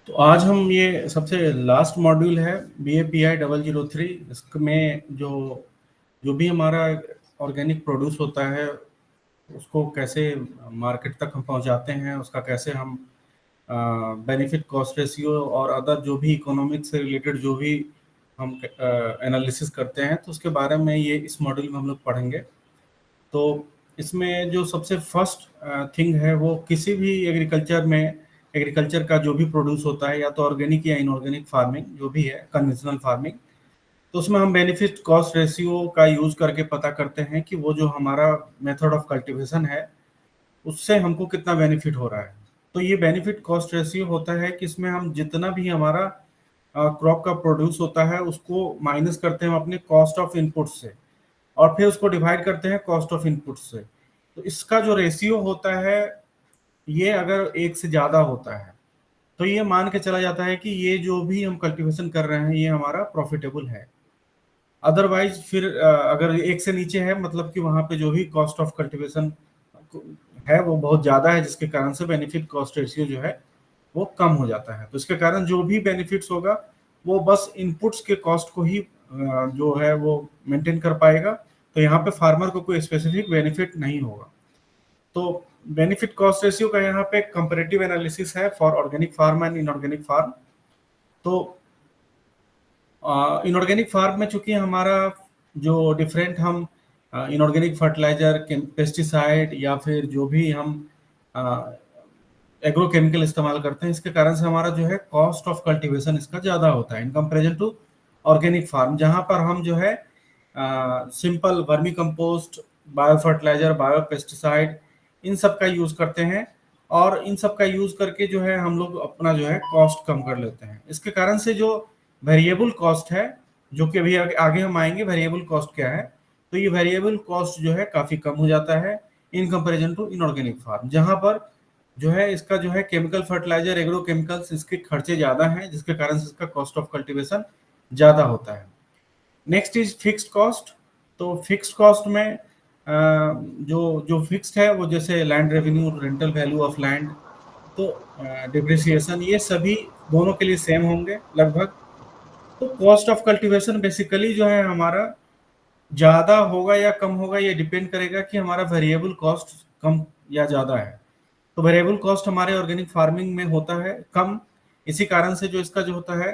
तो आज हम ये सबसे लास्ट मॉड्यूल है BAPI 003। इसमें जो जो भी हमारा ऑर्गेनिक प्रोड्यूस होता है उसको कैसे मार्केट तक हम पहुंचाते हैं, उसका कैसे हम बेनिफिट कॉस्ट रेशियो और अदर जो भी इकोनॉमिक्स से रिलेटेड जो भी हम एनालिसिस करते हैं, तो उसके बारे में ये इस मॉड्यूल में हम लोग पढ़ेंगे। तो इसमें जो सबसे फर्स्ट थिंग है वो किसी भी एग्रीकल्चर का जो भी प्रोड्यूस होता है, या तो ऑर्गेनिक या इनऑर्गेनिक फार्मिंग जो भी है, कन्वेंशनल फार्मिंग, तो उसमें हम बेनिफिट कॉस्ट रेशियो का यूज करके पता करते हैं कि वो जो हमारा मेथड ऑफ कल्टीवेशन है उससे हमको कितना बेनिफिट हो रहा है। तो ये बेनिफिट कॉस्ट रेशियो होता है कि इसमें हम जितना भी हमारा क्रॉप का प्रोड्यूस होता है उसको माइनस करते हैं हम अपने कॉस्ट ऑफ इनपुट से, और फिर उसको डिवाइड करते हैं कॉस्ट ऑफ इनपुट से। तो इसका जो रेशियो होता है, ये अगर एक से ज्यादा होता है तो ये मान के चला जाता है कि ये जो भी हम कल्टीवेशन कर रहे हैं ये हमारा प्रॉफिटेबल है। अदरवाइज फिर अगर एक से नीचे है, मतलब कि वहां पे जो भी कॉस्ट ऑफ कल्टीवेशन है वो बहुत ज्यादा है, जिसके कारण से बेनिफिट कॉस्ट रेशियो जो है वो कम हो जाता है। तो इसके कारण जो भी बेनिफिट्स होगा वो बस इनपुट्स के कॉस्ट को ही जो है वो मेंटेन कर पाएगा। तो यहाँ पे फार्मर को कोई स्पेसिफिक बेनिफिट नहीं होगा। तो बेनिफिट कॉस्ट रेशियो का यहाँ पे कंपैरेटिव एनालिसिस है for organic farm and inorganic farm. तो इनऑर्गेनिक फार्म में चूंकि हमारा जो डिफरेंट हम इनऑर्गेनिक फर्टिलाइजर, पेस्टिसाइड या फिर जो भी हम एग्रोकेमिकल इस्तेमाल करते हैं, इसके कारण से हमारा जो है कॉस्ट ऑफ कल्टीवेशन इसका ज़्यादा होता है in comparison to organic farm, जहाँ पर हम जो है simple vermi compost, bio fertiliser, bio pesticide, इन सब का यूज़ करते हैं। और इन सब का यूज़ करके जो है हम लोग अपना जो है कॉस्ट कम कर लेते हैं। इसके कारण से जो वेरिएबल कॉस्ट है, जो कि अभी आगे हम आएंगे वेरिएबल कॉस्ट क्या है, तो ये वेरिएबल कॉस्ट जो है काफ़ी कम हो जाता है in comparison to inorganic farm, जहाँ पर जो है इसका जो है केमिकल फर्टिलाइजर, एग्रो केमिकल्स, इसके खर्चे ज़्यादा हैं, जिसके कारण से इसका कॉस्ट ऑफ कल्टीवेशन ज़्यादा होता है। Next is fixed cost. तो फिक्स्ड कॉस्ट में जो जो फिक्स्ड है वो जैसे land revenue, rental value of land, तो डिप्रिसिएशन, ये सभी दोनों के लिए सेम होंगे लगभग। तो कॉस्ट ऑफ कल्टीवेशन बेसिकली जो है हमारा ज़्यादा होगा या कम होगा, ये डिपेंड करेगा कि हमारा वेरिएबल कॉस्ट कम या ज़्यादा है। तो वेरिएबल कॉस्ट हमारे ऑर्गेनिक फार्मिंग में होता है कम। इसी कारण से जो इसका जो होता है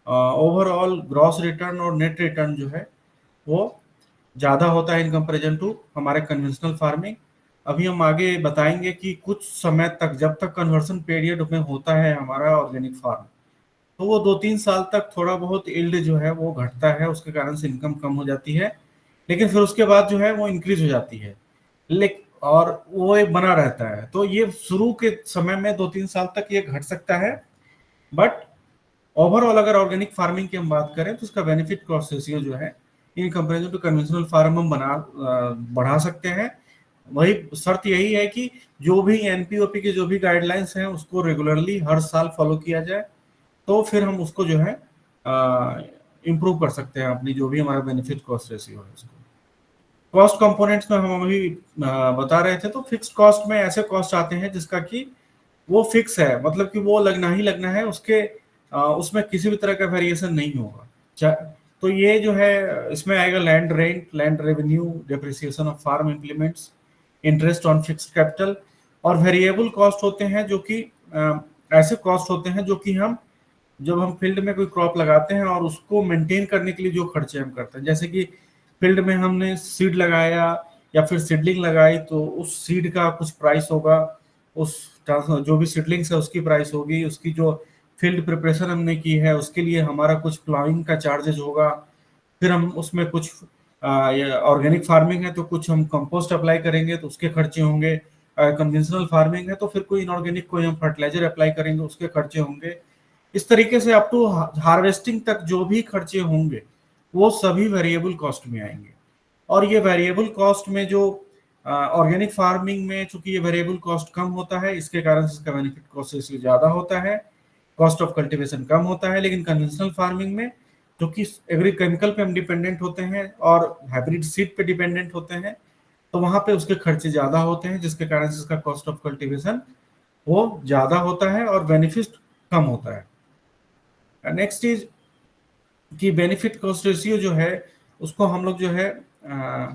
ओवरऑल ग्रॉस रिटर्न और नेट रिटर्न जो है वो ज़्यादा होता है इन कंपैरिजन टू हमारे कन्वेंशनल फार्मिंग। अभी हम आगे बताएंगे कि कुछ समय तक, जब तक कन्वर्सन पीरियड में होता है हमारा ऑर्गेनिक फार्म, तो वो 2-3 साल तक थोड़ा बहुत यील्ड जो है वो घटता है, उसके कारण से इनकम कम हो जाती है। लेकिन फिर उसके बाद जो है वो इंक्रीज हो जाती है, लेकिन और वो एक बना रहता है। तो ये शुरू के समय में 2-3 साल तक ये घट सकता है, बट ओवरऑल अगर ऑर्गेनिक फार्मिंग की हम बात करें तो उसका बेनिफिट कॉस्ट रेशियो जो है in comparison to conventional farm हम बढ़ा सकते हैं। वही शर्त यही है कि जो भी एनपीओपी के जो भी गाइडलाइंस हैं उसको रेगुलरली हर साल फॉलो किया जाए, तो फिर हम उसको जो है इम्प्रूव कर सकते हैं अपनी जो भी हमारा बेनिफिट कॉस्ट रेशियो है उसको। कॉस्ट कंपोनेंट्स में हम अभी बता रहे थे, तो फिक्स्ड कॉस्ट में ऐसे कॉस्ट आते हैं जिसका कि वो फिक्स है, मतलब कि वो लगना ही लगना है, उसके उसमें किसी भी तरह का वेरिएशन नहीं होगा। तो ये जो है इसमें आएगा land rent, land revenue, depreciation of farm implements, interest on fixed capital. और वेरिएबल कॉस्ट होते हैं जो कि ऐसे कॉस्ट होते हैं जो कि हम जब हम फील्ड में कोई क्रॉप लगाते हैं और उसको मेंटेन करने के लिए जो खर्चे हम करते हैं, जैसे कि फील्ड में हमने सीड लगाया या फिर सीडलिंग लगाई, तो उस सीड का कुछ प्राइस होगा, उस जो भी सीडलिंग्स है उसकी प्राइस होगी, उसकी जो फील्ड प्रिपरेशन हमने की है उसके लिए हमारा कुछ प्लाइंग का चार्जेज होगा। फिर हम उसमें कुछ ऑर्गेनिक फार्मिंग है तो कुछ हम कंपोस्ट अप्लाई करेंगे तो उसके खर्चे होंगे। कन्वेंशनल फार्मिंग है तो फिर कोई इनऑर्गेनिक कोई हम फर्टिलाइजर अप्लाई करेंगे उसके खर्चे होंगे। इस तरीके से अप टू हार्वेस्टिंग तक जो भी खर्चे होंगे वो सभी वेरिएबल कॉस्ट में आएंगे। और ये वेरिएबल कॉस्ट में जो ऑर्गेनिक फार्मिंग में चूंकि ये वेरिएबल कॉस्ट कम होता है, इसके कारण से इसका बेनिफिट कॉस्ट रेशियो ज्यादा होता है, कॉस्ट ऑफ कल्टीवेशन कम होता है। लेकिन कन्वेंशनल फार्मिंग में क्योंकि एग्रीकेमिकल पे हम डिपेंडेंट होते हैं और हाइब्रिड सीड पे डिपेंडेंट होते हैं, तो वहां पे उसके खर्चे ज्यादा होते हैं, जिसके कारण से इसका कॉस्ट ऑफ कल्टीवेशन वो ज्यादा होता है और बेनिफिट कम होता है। नेक्स्ट इज कि बेनिफिट कॉस्ट रेशियो जो है उसको हम लोग जो है आ,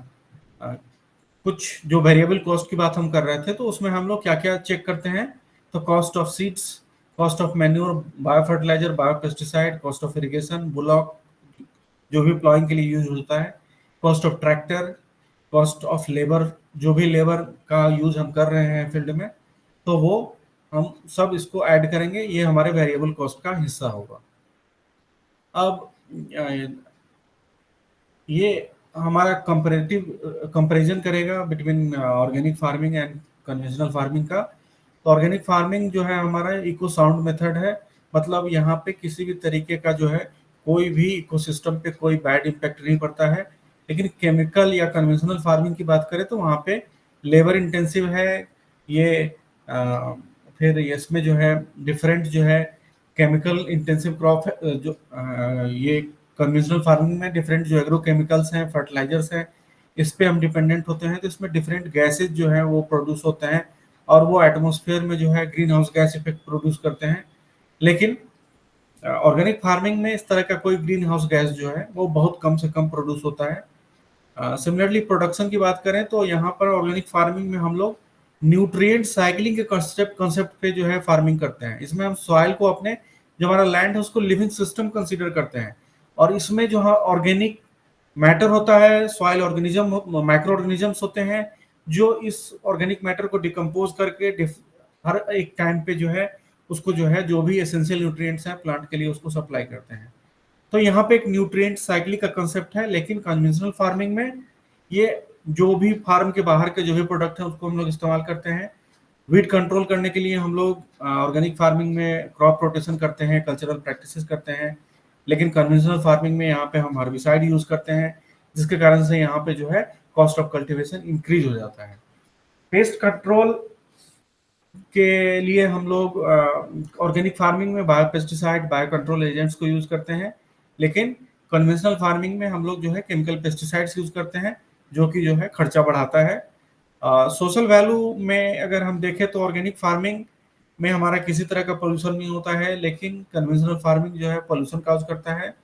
कुछ जो वेरिएबल कॉस्ट की बात हम कर रहे थे तो उसमें हम लोग क्या क्या चेक करते हैं, तो cost of seeds, cost of manure, bio fertiliser, bio pesticide, cost of irrigation, bullock जो भी प्लॉइंग के लिए यूज होता है, cost of tractor, cost of labour, जो भी लेबर का यूज हम कर रहे हैं फील्ड में, तो वो हम सब इसको ऐड करेंगे, ये हमारे वेरिएबल कॉस्ट का हिस्सा होगा। अब ये हमारा कंपेरेटिव कंपैरिजन करेगा between organic farming and conventional farming का। तो ऑर्गेनिक फार्मिंग जो है हमारा इको साउंड मेथड है, मतलब यहाँ पे किसी भी तरीके का जो है कोई भी इकोसिस्टम पे कोई बैड इम्पैक्ट नहीं पड़ता है। लेकिन केमिकल या कन्वेंशनल फार्मिंग की बात करें तो वहाँ पे लेबर इंटेंसिव है ये, फिर इसमें जो है डिफरेंट जो है केमिकल इंटेंसिव क्रॉप है, जो ये कन्वेंशनल फार्मिंग में डिफरेंट जो एग्रो केमिकल्स हैं, फर्टिलाइजर्स हैं, इस पे हम डिपेंडेंट होते हैं, तो इसमें डिफरेंट गैसेज जो है वो प्रोड्यूस होते हैं और वो एटमॉस्फेयर में जो है green house gas effect produce करते हैं। लेकिन ऑर्गेनिक फार्मिंग में इस तरह का कोई ग्रीन हाउस गैस जो है वो बहुत कम से कम प्रोड्यूस होता है। सिमिलरली प्रोडक्शन की बात करें तो यहाँ पर ऑर्गेनिक फार्मिंग में हम लोग न्यूट्रिएंट साइकिलिंग के कंसेप्ट पे जो है फार्मिंग करते हैं। इसमें हम सॉइल को अपने जो हमारा लैंड है उसको लिविंग सिस्टम कंसीडर करते हैं और इसमें जो है ऑर्गेनिक मैटर होता है, सॉइल ऑर्गेनिज्म, माइक्रो ऑर्गेनिजम्स होते हैं जो इस ऑर्गेनिक मैटर को डिकम्पोज करके हर एक टाइम पे जो है उसको जो है जो भी एसेंशियल न्यूट्रिएंट्स हैं प्लांट के लिए उसको सप्लाई करते हैं। तो यहाँ पे एक न्यूट्रिएंट साइकिल का कंसेप्ट है। लेकिन कन्वेंशनल फार्मिंग में ये जो भी फार्म के बाहर के जो भी प्रोडक्ट है उसको हम लोग इस्तेमाल करते हैं। वीड कंट्रोल करने के लिए हम लोग ऑर्गेनिक फार्मिंग में क्रॉप रोटेशन करते हैं, कल्चरल प्रैक्टिसेस करते हैं। लेकिन कन्वेंशनल फार्मिंग में यहाँ पे हम हर्बिसाइड यूज करते हैं, जिसके कारण से यहाँ पे जो है कॉस्ट ऑफ कल्टीवेशन इंक्रीज हो जाता है। पेस्ट कंट्रोल के लिए हम लोग ऑर्गेनिक फार्मिंग में bio pesticide, bio control agents को यूज करते हैं। लेकिन कन्वेंशनल फार्मिंग में हम लोग जो है केमिकल पेस्टिसाइड्स यूज करते हैं, जो कि जो है खर्चा बढ़ाता है। सोशल वैल्यू में अगर हम देखें तो ऑर्गेनिक फार्मिंग में हमारा किसी तरह का पोल्यूशन नहीं होता है, लेकिन कन्वेंशनल फार्मिंग जो है पोल्यूशन काज करता है।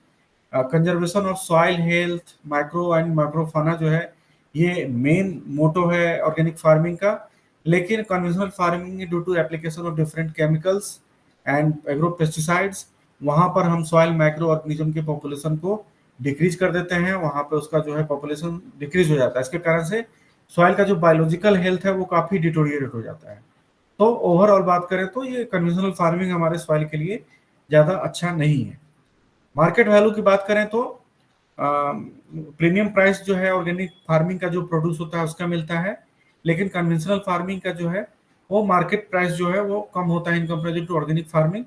Conservation of soil health, micro and microfauna जो है ये मेन मोटो है ऑर्गेनिक फार्मिंग का। लेकिन conventional farming due to application of different chemicals and agro pesticides, वहां पर हम सॉइल माइक्रो ऑर्गेनिज्म के पॉपुलेशन को डिक्रीज कर देते हैं, वहां पर उसका जो है पॉपुलेशन डिक्रीज हो जाता है। इसके कारण से सॉइल का जो बायोलॉजिकल हेल्थ है वो काफी डिटोरिएट हो जाता है। तो ओवरऑल बात करें तो ये कन्वेंशनल फार्मिंग हमारे सॉइल के लिए ज्यादा अच्छा नहीं है। मार्केट वैल्यू की बात करें तो प्रीमियम प्राइस जो है ऑर्गेनिक फार्मिंग का जो प्रोड्यूस होता है उसका मिलता है। लेकिन कन्वेंशनल फार्मिंग का जो है वो मार्केट प्राइस जो है वो कम होता है in comparison to organic farming.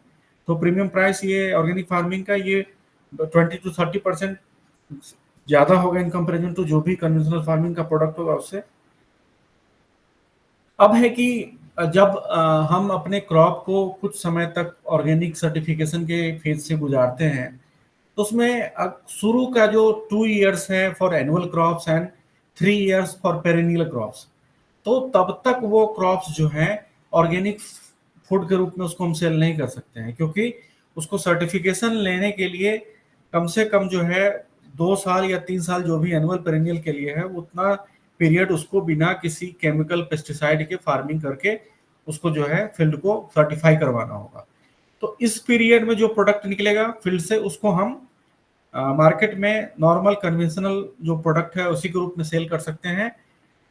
तो प्रीमियम प्राइस ये ऑर्गेनिक फार्मिंग का ये 20 to 30% ज्यादा होगा इन कंपेरिजन टू जो भी कन्वेंशनल फार्मिंग का प्रोडक्ट होगा उससे। अब है कि जब हम अपने क्रॉप को कुछ समय तक ऑर्गेनिक सर्टिफिकेशन के फेज से गुजारते हैं तो उसमें शुरू का जो 2 years है for annual crops and 3 years for perennial crops, तो तब तक वो क्रॉप्स जो है ऑर्गेनिक फूड के रूप में उसको हम सेल नहीं कर सकते हैं, क्योंकि उसको सर्टिफिकेशन लेने के लिए कम से कम जो है 2 साल या 3 साल जो भी एनुअल पेरेनियल के लिए है उतना पीरियड उसको बिना किसी केमिकल पेस्टिसाइड के फार्मिंग करके उसको जो है फील्ड को सर्टिफाई करवाना होगा। तो इस पीरियड में जो प्रोडक्ट निकलेगा फील्ड से उसको हम मार्केट में नॉर्मल कन्वेंशनल जो प्रोडक्ट है उसी के रूप में सेल कर सकते हैं।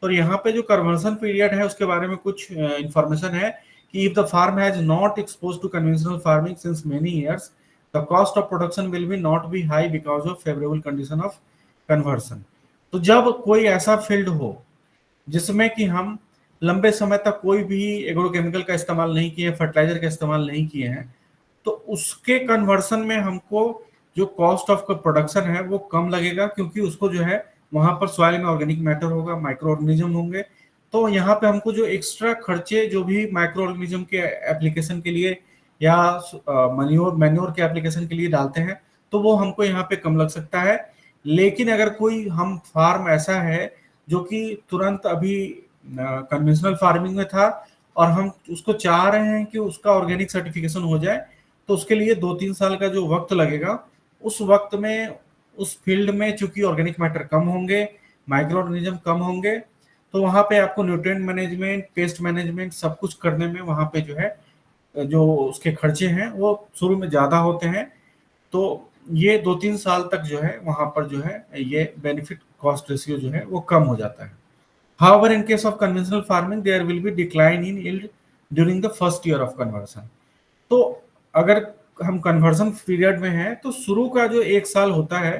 तो यहाँ पे जो कन्वर्जन पीरियड है उसके बारे में कुछ इंफॉर्मेशन है कि if the farm has not expose to conventional farming since many years, the cost of production will be not be high because of favourable condition of conversion. तो जब कोई ऐसा फील्ड हो जिसमें कि हम लंबे समय तक कोई भी एग्रोकेमिकल का इस्तेमाल नहीं किए, फर्टिलाइजर का इस्तेमाल नहीं किए हैं, तो उसके कन्वर्सन में हमको जो कॉस्ट ऑफ प्रोडक्शन है वो कम लगेगा, क्योंकि उसको जो है वहां पर सॉइल में ऑर्गेनिक मैटर होगा, माइक्रो ऑर्गेनिज्म होंगे। तो यहाँ पे हमको जो एक्स्ट्रा खर्चे जो भी माइक्रो ऑर्गेनिज्म के एप्लीकेशन के लिए या मैन्योर के एप्लीकेशन के लिए डालते हैं तो वो हमको यहाँ पे कम लग सकता है। लेकिन अगर कोई हम फार्म ऐसा है जो कि तुरंत अभी कन्वेंशनल फार्मिंग में था और हम उसको चाह रहे हैं कि उसका ऑर्गेनिक सर्टिफिकेशन हो जाए, तो उसके लिए 2-3 साल का जो वक्त लगेगा, उस वक्त में उस फील्ड में चूंकि ऑर्गेनिक मैटर कम होंगे, माइक्रो ऑर्गेनिज्म कम होंगे, तो वहां पे आपको न्यूट्रिएंट मैनेजमेंट, पेस्ट मैनेजमेंट सब कुछ करने में वहां पे जो है जो उसके खर्चे हैं वो शुरू में ज्यादा होते हैं। तो ये 2-3 साल तक जो है वहां पर जो है ये बेनिफिट कॉस्ट रेशियो जो है वो कम हो जाता है। However, in case of conventional farming, there will be decline in yield during the first year of conversion. तो अगर हम कन्वर्जन पीरियड में हैं तो शुरू का जो 1 साल होता है,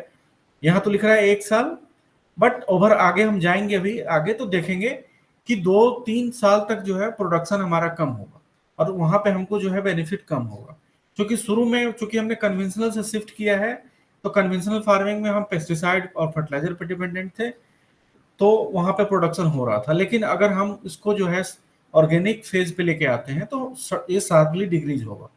यहाँ तो लिख रहा है 1 साल, बट ओवर आगे हम जाएंगे, अभी आगे तो देखेंगे कि 2-3 साल तक जो है प्रोडक्शन हमारा कम होगा और वहां पे हमको जो है बेनिफिट कम होगा, क्योंकि शुरू में चूंकि हमने कन्वेंशनल से शिफ्ट किया है, तो कन्वेंशनल फार्मिंग में हम पेस्टिसाइड और फर्टिलाइजर पे डिपेंडेंट थे, तो वहां पे प्रोडक्शन हो रहा था। लेकिन अगर हम इसको जो है ऑर्गेनिक फेज पे लेके आते हैं तो ये शार्पली डिक्रीज होगा।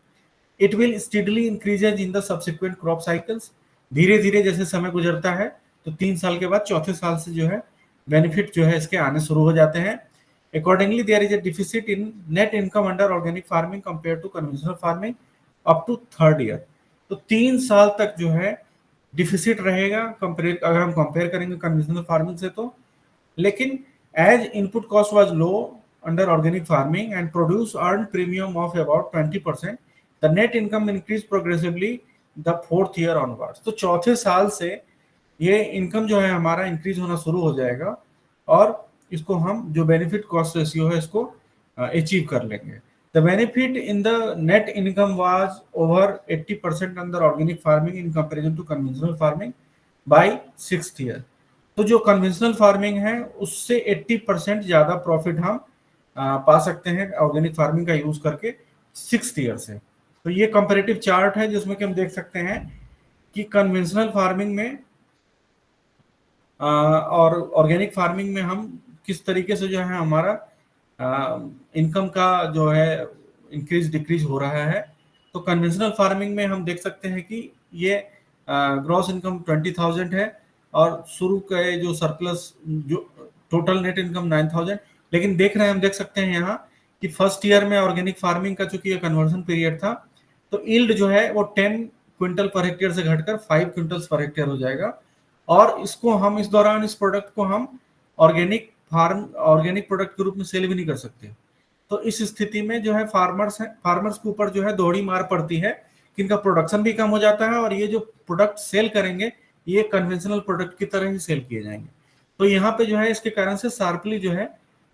It will steadily increases in the subsequent crop cycles. धीरे धीरे जैसे समय गुजरता है तो 3 साल के बाद चौथे साल से जो है बेनिफिट जो है इसके आने शुरू हो जाते हैं। Accordingly there is a deficit in net income under organic farming compare to conventional farming up to third year. तो 3 साल तक जो है डिफिसिट रहेगा कंपेयर, अगर हम कंपेयर करेंगे कन्वेंशनल फार्मिंग से तो। लेकिन as input cost was low under organic farming and produce earn premium of about 20%, the net income increase progressively the fourth year onwards. तो चौथे साल से ये इनकम जो है हमारा इंक्रीज होना शुरू हो जाएगा और इसको हम जो बेनिफिट कॉस्ट रेशियो है इसको अचीव कर लेंगे। The benefit in the net income was over 80% under organic farming in comparison to conventional farming by sixth year. तो जो कन्वेंशनल फार्मिंग है उससे 80% ज्यादा प्रॉफिट हम पा सकते हैं ऑर्गेनिक फार्मिंग का यूज करके सिक्स्थ ईयर से। तो ये कंपैरेटिव चार्ट है जिसमें कि हम देख सकते हैं कि कन्वेंशनल फार्मिंग में और ऑर्गेनिक फार्मिंग में हम किस तरीके से जो है हमारा इनकम का जो है इंक्रीज डिक्रीज हो रहा है। तो कन्वेंशनल फार्मिंग में हम देख सकते हैं कि ये ग्रॉस इनकम 20,000 है और शुरू के जो सरप्लस जो टोटल नेट इनकम 9,000। लेकिन देख रहे हैं, हम देख सकते हैं यहाँ कि फर्स्ट ईयर में ऑर्गेनिक फार्मिंग का चूंकि ये कन्वर्जन पीरियड था, तो यील्ड जो है वो 10 क्विंटल पर हेक्टेयर से घटकर 5 क्विंटल्स पर हेक्टेयर हो जाएगा। और इसको हम इस दौरान इस प्रोडक्ट को हम ऑर्गेनिक प्रोडक्ट के रूप में सेल भी नहीं कर सकते। तो इस स्थिति में जो है फार्मर्स के ऊपर जो है दोहरी मार पड़ती है कि इनका प्रोडक्शन भी कम हो जाता है और ये जो प्रोडक्ट सेल करेंगे ये कन्वेंशनल प्रोडक्ट की तरह ही सेल किए जाएंगे। तो यहाँ पे जो है इसके कारण से शार्पली जो है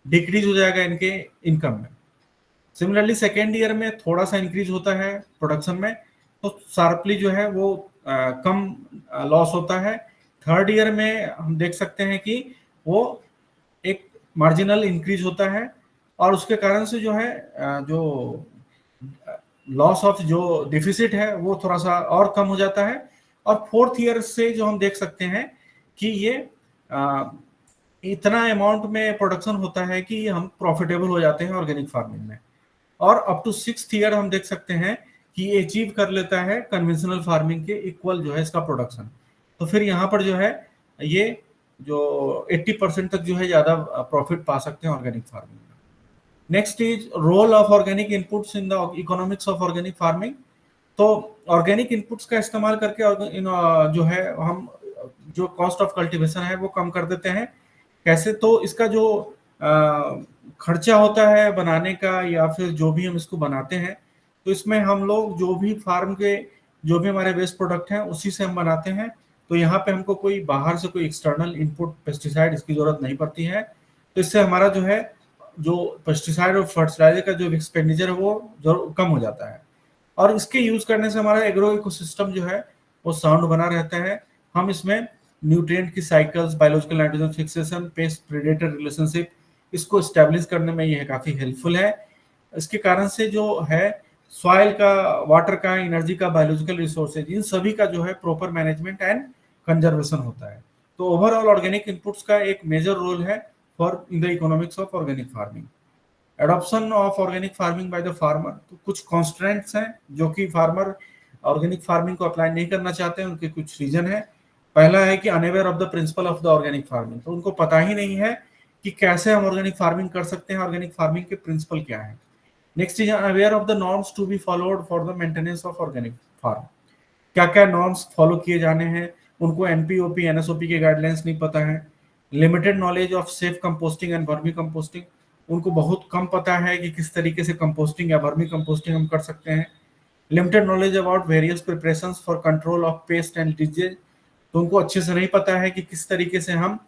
डिक्रीज हो जाएगा इनके इनकम में। सिमिलरली सेकेंड ईयर में थोड़ा सा इंक्रीज होता है प्रोडक्शन में, तो शार्पली जो है वो कम लॉस होता है। थर्ड ईयर में हम देख सकते हैं कि वो एक मार्जिनल इंक्रीज होता है और उसके कारण से जो है जो लॉस ऑफ जो डिफिसिट है वो थोड़ा सा और कम हो जाता है। और फोर्थ ईयर से जो हम देख सकते हैं कि ये इतना अमाउंट में प्रोडक्शन होता है कि हम प्रॉफिटेबल हो जाते हैं ऑर्गेनिक फार्मिंग में। और अप टू सिक्स्थ ईयर हम देख सकते हैं कि ये अचीव कर लेता है कन्वेंशनल फार्मिंग के इक्वल जो है इसका प्रोडक्शन। तो फिर यहाँ पर जो है ये जो 80% तक जो है ज्यादा प्रॉफिट पा सकते हैं ऑर्गेनिक फार्मिंग में। Next is role of organic inputs in the economics of organic farming. तो ऑर्गेनिक इनपुट्स का इस्तेमाल करके जो है हम जो कॉस्ट ऑफ कल्टीवेशन है वो कम कर देते हैं। कैसे? तो इसका जो खर्चा होता है बनाने का या फिर जो भी हम इसको बनाते हैं, तो इसमें हम लोग जो भी फार्म के जो भी हमारे वेस्ट प्रोडक्ट हैं उसी से हम बनाते हैं। तो यहाँ पे हमको कोई बाहर से कोई एक्सटर्नल इनपुट पेस्टिसाइड इसकी जरूरत नहीं पड़ती है। तो इससे हमारा जो है जो पेस्टिसाइड और फर्टिलाइजर का जो एक्सपेंडिचर है वो जरूर कम हो जाता है। और इसके यूज करने से हमारा एग्रो इकोसिस्टम जो है वो साउंड बना रहता है। हम इसमें न्यूट्रिएंट की cycles, biological nitrogen fixation, paste predator relationship, इसको स्टैब्लिश करने में यह काफी हेल्पफुल है। इसके कारण से जो है सॉइल का, वाटर का, एनर्जी का, बायोलॉजिकल रिसोर्सेज, इन सभी का जो है प्रॉपर मैनेजमेंट एंड कंजर्वेशन होता है। तो ओवरऑल ऑर्गेनिक इनपुट्स का एक मेजर रोल है for in the economics of organic farming. Adoption of organic farming by the farmer, तो कुछ कॉन्स्ट्रेंट्स हैं जो कि फार्मर ऑर्गेनिक फार्मिंग को अप्लाई नहीं करना चाहते हैं, उनके कुछ रीजन है। पहला है कि unaware of the principle of the organic farming, तो उनको पता ही नहीं है कि कैसे हम ऑर्गेनिक फार्मिंग कर सकते हैं, ऑर्गेनिक फार्मिंग के प्रिंसिपल क्या है। Next is aware of the norms to be followed for the maintenance of organic farm. क्या क्या नॉर्म्स फॉलो किए जाने हैं, उनको एनपीओपी एनएसओपी के गाइडलाइंस नहीं पता है। Limited knowledge of safe composting and vermi composting, उनको बहुत कम पता है कि किस तरीके से कंपोस्टिंग या वर्मी कंपोस्टिंग हम कर सकते हैं। Limited knowledge about various preparations for control of paste and disease, तो उनको अच्छे से नहीं पता है कि किस तरीके से हम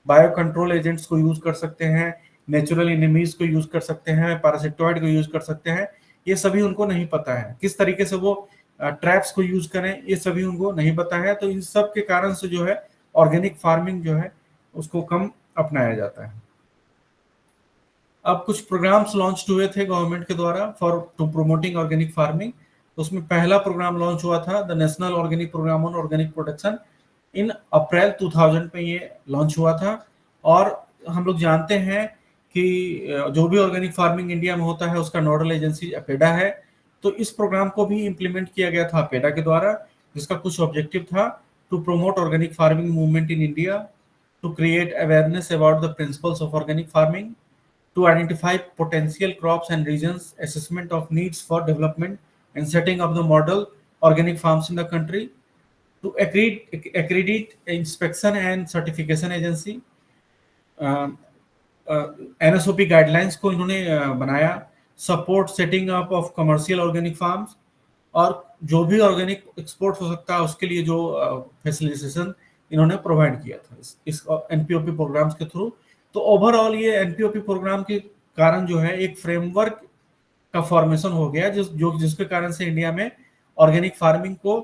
बायो कंट्रोल एजेंट्स को यूज कर सकते हैं, नेचुरल एनिमीज को यूज कर सकते हैं, पैरासिटॉइड को यूज कर सकते हैं, ये सभी उनको नहीं पता है। किस तरीके से वो ट्रैप्स को यूज करें, ये सभी उनको नहीं पता है। तो इन सब के कारण से जो है ऑर्गेनिक फार्मिंग जो है उसको कम अपनाया जाता है। अब कुछ प्रोग्राम्स लॉन्च हुए थे गवर्नमेंट के द्वारा for to promoting organic farming. उसमें पहला प्रोग्राम लॉन्च हुआ था the national organic programme on organic production, in April 2000 में ये लॉन्च हुआ था। और हम लोग जानते हैं कि जो भी ऑर्गेनिक फार्मिंग इंडिया में होता है उसका नोडल एजेंसी अपेडा है। तो इस प्रोग्राम को भी इम्प्लीमेंट किया गया था अपेडा के द्वारा, जिसका कुछ ऑब्जेक्टिव था to promote organic farming movement in India, to create awareness about the principles of organic farming, to identify potential crops and regions, assessment of needs for development, and setting up the model organic farms in the country, to accredit inspection and certification agency, NSOP guidelines को इन्होंने बनाया, support setting up of commercial organic farms, और जो भी organic export हो सकता है उसके लिए जो फैसिलिटेशन इन्होंने प्रोवाइड किया था इस एनपीओपी प्रोग्राम्स के थ्रू। तो ओवरऑल ये एनपीओपी प्रोग्राम के कारण जो है एक फ्रेमवर्क का फॉर्मेशन हो गया जिसके कारण से इंडिया में ऑर्गेनिक फार्मिंग को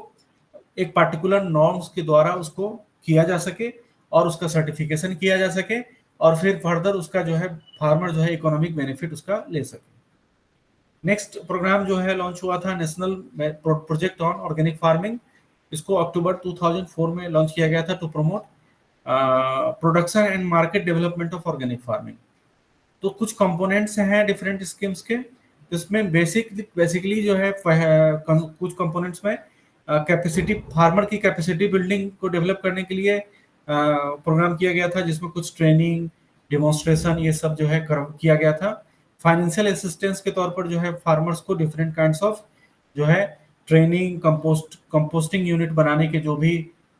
एक पार्टिकुलर नॉर्म्स के द्वारा उसको किया जा सके और उसका सर्टिफिकेशन किया जा सके, और फिर फर्दर उसका जो है फार्मर जो है इकोनॉमिक बेनिफिट उसका ले सके। नेक्स्ट प्रोग्राम जो है लॉन्च हुआ था national project on organic farming, इसको अक्टूबर 2004 में लॉन्च किया गया था to promote production and market development of organic farming. तो कुछ कंपोनेंट्स हैं डिफरेंट स्कीम्स के, जिसमें बेसिकली जो है कुछ कंपोनेंट्स में कैपेसिटी फार्मर की कैपेसिटी बिल्डिंग को डेवलप करने के लिए प्रोग्राम किया गया था, जिसमें कुछ ट्रेनिंग डिमॉन्स्ट्रेशन ये सब जो है किया गया था। फाइनेंशियल असिस्टेंस के तौर पर जो है फार्मर्स को डिफरेंट काइंड्स ऑफ जो है ट्रेनिंग, कंपोस्टिंग यूनिट बनाने के जो भी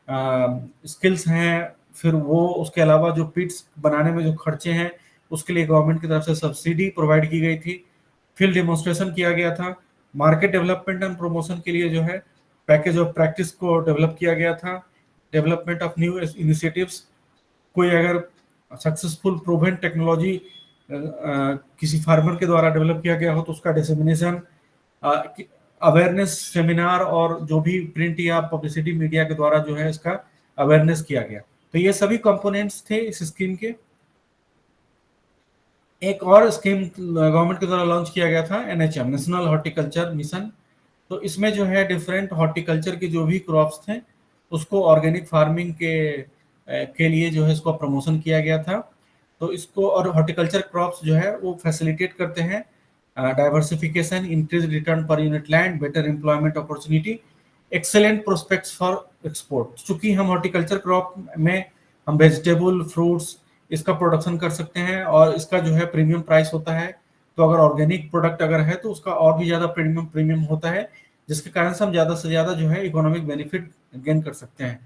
स्किल्स हैं, फिर वो उसके अलावा जो पिट्स बनाने में जो खर्चे हैं उसके लिए गवर्नमेंट की तरफ से सब्सिडी प्रोवाइड की गई थी। फील्ड डेमोन्स्ट्रेशन किया गया था। मार्केट डेवलपमेंट एंड प्रमोशन के लिए जो है पैकेज ऑफ प्रैक्टिस को डेवलप किया गया था। डेवलपमेंट ऑफ न्यू इनिशिएटिव्स, कोई अगर सक्सेसफुल प्रूवन टेक्नोलॉजी किसी फार्मर के द्वारा डेवलप किया गया हो तो उसका डिसेमिनेशन, अवेयरनेस सेमिनार और जो भी प्रिंट या पब्लिसिटी मीडिया के द्वारा जो है इसका अवेयरनेस किया गया। तो ये सभी कंपोनेंट्स थे इस स्कीम के। एक और स्कीम गवर्नमेंट के द्वारा लॉन्च किया गया था एनएचएम, नेशनल हॉर्टिकल्चर मिशन। तो इसमें जो है डिफरेंट हॉर्टिकल्चर के जो भी क्रॉप्स थे उसको ऑर्गेनिक फार्मिंग के लिए जो है इसको प्रमोशन किया गया था। तो इसको और हॉर्टिकल्चर क्रॉप्स जो है वो फैसिलिटेट करते हैं diversification, increase return per unit land, better employment opportunity, excellent prospects for export. चूंकि हम हॉर्टिकल्चर क्रॉप में हम वेजिटेबल फ्रूट्स इसका प्रोडक्शन कर सकते हैं और इसका जो है प्रीमियम प्राइस होता है, तो अगर ऑर्गेनिक प्रोडक्ट अगर है तो उसका और भी ज्यादा प्रीमियम होता है, जिसके कारण से हम ज्यादा से ज्यादा जो है इकोनॉमिक बेनिफिट गेन कर सकते हैं।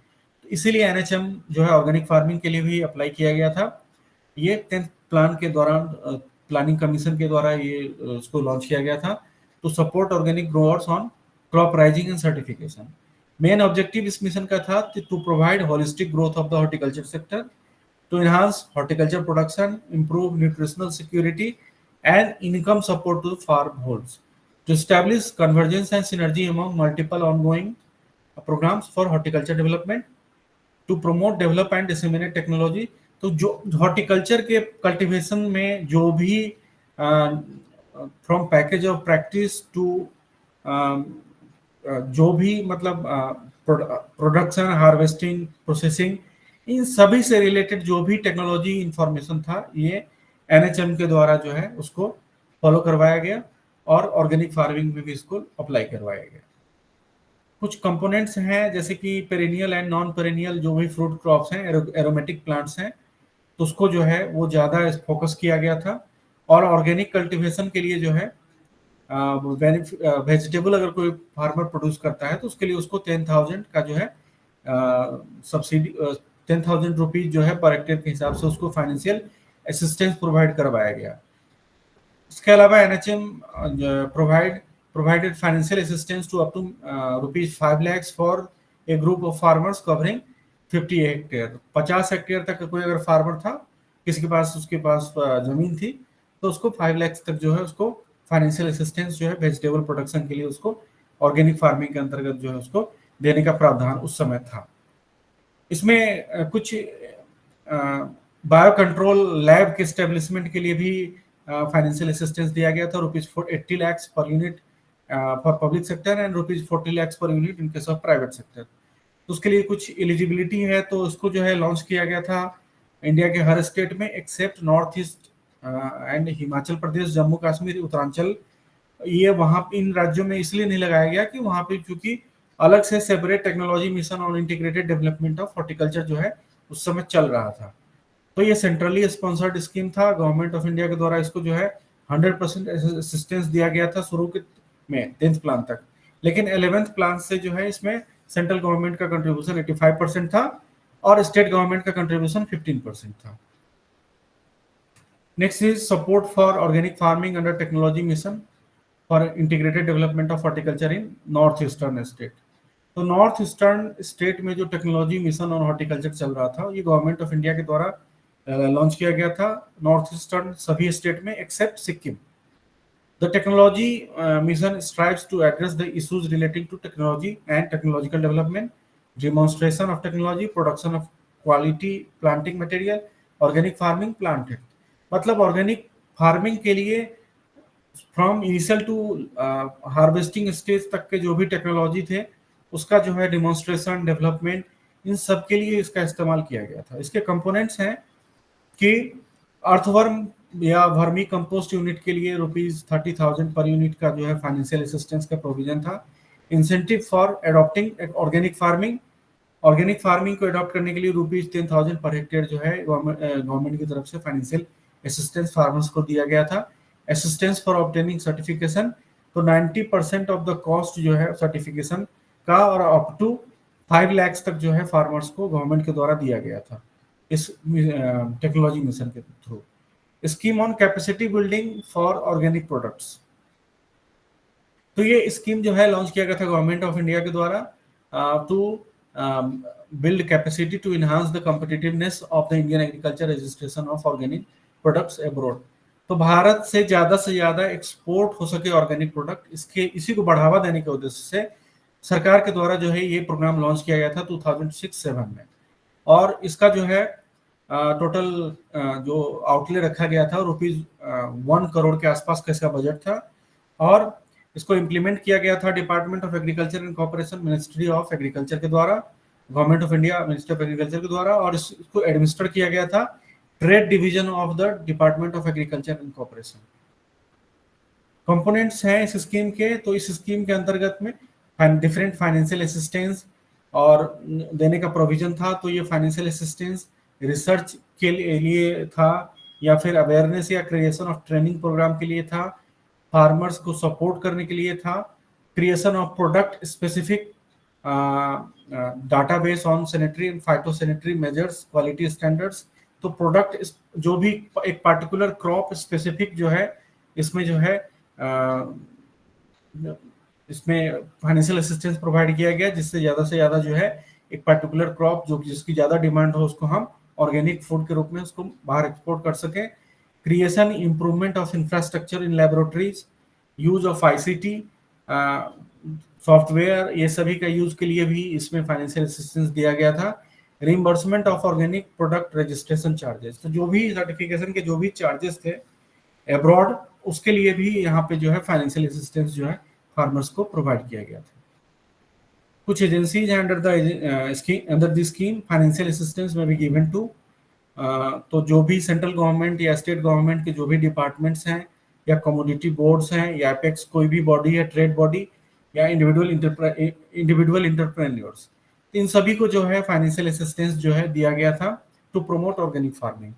तो इसीलिए एनएचएम जो है ऑर्गेनिक फार्मिंग के लिए भी अप्लाई किया गया था। ये 10th प्लान के दौरान प्लानिंग कमीशन के द्वारा ये इसको लॉन्च किया गया था to support organic growers on crop raising and certification. Main objective इस मिशन का था to provide holistic growth of the horticulture sector, to enhance horticulture production, improve nutritional security, and income support to farmholders, to establish convergence and synergy among multiple ongoing programs for horticulture development, to promote, develop and disseminate technology। तो जो horticulture के cultivation में जो भी from package of practice to जो भी मतलब production, harvesting, processing, इन सभी से रिलेटेड जो भी टेक्नोलॉजी इंफॉर्मेशन था ये एनएचएम के द्वारा जो है उसको फॉलो करवाया गया और ऑर्गेनिक फार्मिंग में भी इसको अप्लाई करवाया गया। कुछ कंपोनेंट्स हैं जैसे कि पेरेनियल एंड नॉन पेरेनियल जो भी फ्रूट क्रॉप्स हैं, एरोमेटिक प्लांट्स हैं, तो उसको जो है वो ज़्यादा फोकस किया गया था। और ऑर्गेनिक कल्टीवेशन के लिए जो है वेजिटेबल अगर कोई फार्मर प्रोड्यूस करता है तो उसके लिए उसको 10,000 का जो है सब्सिडी, 10,000 रुपीज जो है पर हेक्टेयर के हिसाब से उसको फाइनेंशियल असिस्टेंस प्रोवाइड करवाया गया। इसके अलावा NHM provided financial assistance to up to rupees 5 lakhs for a group of farmers covering 50 hectare. 50 hectare तक कोई अगर फार्मर था, किसी के पास उसके पास जमीन थी, तो उसको 5 लाख तक जो है उसको फाइनेंशियल असिस्टेंस जो है वेजिटेबल प्रोडक्शन के लिए उसको ऑर्गेनिक फार्मिंग के अंतर्गत जो है उसको देने का प्रावधान उस समय था। इसमें कुछ बायो कंट्रोल लैब के स्टेब्लिशमेंट के लिए भी फाइनेंशियल असिस्टेंस दिया गया था, rupees 80 lakhs per unit for public sector and rupees 40 lakhs per unit in case of private sector. तो उसके लिए कुछ एलिजिबिलिटी है, तो उसको जो है लॉन्च किया गया था इंडिया के हर स्टेट में except north east and Himachal Pradesh, Jammu Kashmir, Uttaranchal. ये वहां इन राज्यों में इसलिए नहीं लगाया गया कि वहां पे क्योंकि अलग से separate technology mission on integrated development of horticulture जो है उस समय चल रहा था। तो ये सेंट्रली स्पॉन्सर्ड स्कीम था, गवर्नमेंट ऑफ इंडिया के द्वारा इसको जो है 100% असिस्टेंस दिया गया था शुरू के में 10th प्लान तक। लेकिन 11th प्लान से जो है इसमें सेंट्रल गवर्नमेंट का कंट्रीब्यूशन 85% था और स्टेट गवर्नमेंट का कंट्रीब्यूशन 15% था। Next is support for organic farming under technology mission for integrated development of horticulture in north eastern state. तो नॉर्थ ईस्टर्न स्टेट में जो टेक्नोलॉजी मिशन ऑन हॉर्टिकल्चर चल रहा था, ये गवर्नमेंट ऑफ इंडिया के द्वारा लॉन्च किया गया था नॉर्थ ईस्टर्न सभी स्टेट में except Sikkim. The technology mission strives to address the issues relating to technology and technological development, demonstration of technology, production of quality planting material, organic farming, plant health। मतलब organic farming के लिए from initial to harvesting stage तक के जो भी technology थे उसका जो है डिमॉन्स्ट्रेशन, डेवलपमेंट, इन सब के लिए इसका इस्तेमाल किया गया था। इसके कंपोनेंट्स हैं कि अर्थवर्म या वर्मी कंपोस्ट यूनिट के लिए रुपीज 30,000 पर यूनिट का जो है फाइनेंशियल असिस्टेंस का प्रोविजन था। Incentive for adopting organic farming, organic farming को एडॉप्ट करने के लिए रुपीज 10,000 पर हेक्टेयर जो है गवर्नमेंट की तरफ से फाइनेंशियल असिस्टेंस फार्मर्स को दिया गया था। असिस्टेंस फॉर ऑब्टेनिंग सर्टिफिकेशन, तो 90% ऑफ द कॉस्ट जो है सर्टिफिकेशन का और अप टू 5 lakhs तक जो है फार्मर्स को गवर्नमेंट के द्वारा दिया गया था इस टेक्नोलॉजी मिशन के through. Scheme on capacity building for organic products, तो ये स्कीम जो है लॉन्च किया गया था गवर्नमेंट ऑफ इंडिया के द्वारा to build capacity to enhance the competitiveness of the Indian agriculture registration of organic products abroad. तो भारत से ज्यादा एक्सपोर्ट हो सके ऑर्गेनिक प्रोडक्ट, इसके इसी को बढ़ावा देने के उद्देश्य से सरकार के द्वारा जो है ये प्रोग्राम लॉन्च किया गया था 2006-07 में। और इसका जो है टोटल जो आउटले रखा गया था रुपीज 1 करोड़ के आसपास का इसका बजट था। और इसको इम्प्लीमेंट किया गया था department of agriculture and corporation, ministry of agriculture के द्वारा, government of India, ministry of agriculture के द्वारा। और इसको एडमिनिस्टर किया गया था trade division of the department of agriculture and corporation. Components हैं इस स्कीम के, तो इस स्कीम के अंतर्गत में डिफरेंट फाइनेंशियल असिस्टेंस और देने का प्रोविजन था। तो ये फाइनेंशियल असिस्टेंस रिसर्च के लिए था या फिर अवेयरनेस या क्रिएशन ऑफ ट्रेनिंग प्रोग्राम के लिए था, फार्मर्स को सपोर्ट करने के लिए था, creation of product specific database on sanitary and phytosanitary measures, quality standards. तो प्रोडक्ट जो भी एक पार्टिकुलर क्रॉप स्पेसिफिक जो है इसमें जो है इसमें फाइनेंशियल असिस्टेंस प्रोवाइड किया गया, जिससे ज्यादा जो है एक पर्टिकुलर क्रॉप जो जिसकी ज्यादा डिमांड हो उसको हम ऑर्गेनिक फूड के रूप में उसको बाहर एक्सपोर्ट कर सके। Creation improvement of infrastructure in laboratories, use of ICT software, ये सभी का यूज के लिए भी इसमें फाइनेंशियल असिस्टेंस दिया गया था। Reimbursement of organic product registration charges, तो जो भी सर्टिफिकेशन के जो भी चार्जेस थे अब्रॉड, उसके लिए भी यहाँ पे जो है फाइनेंशियल असिस्टेंस जो है फार्मर्स को प्रोवाइड किया गया था। कुछ agencies under the scheme financial assistance में भी गिवन टू, तो जो भी सेंट्रल गवर्नमेंट या स्टेट गवर्नमेंट के जो भी डिपार्टमेंट्स हैं या कमोडिटी बोर्ड्स हैं या एपेक्स कोई भी बॉडी है, ट्रेड बॉडी या इंडिविजुअल इंटरप्रेन्योर्स, इन सभी को जो है फाइनेंशियल असिस्टेंस जो है दिया गया था to promote organic farming.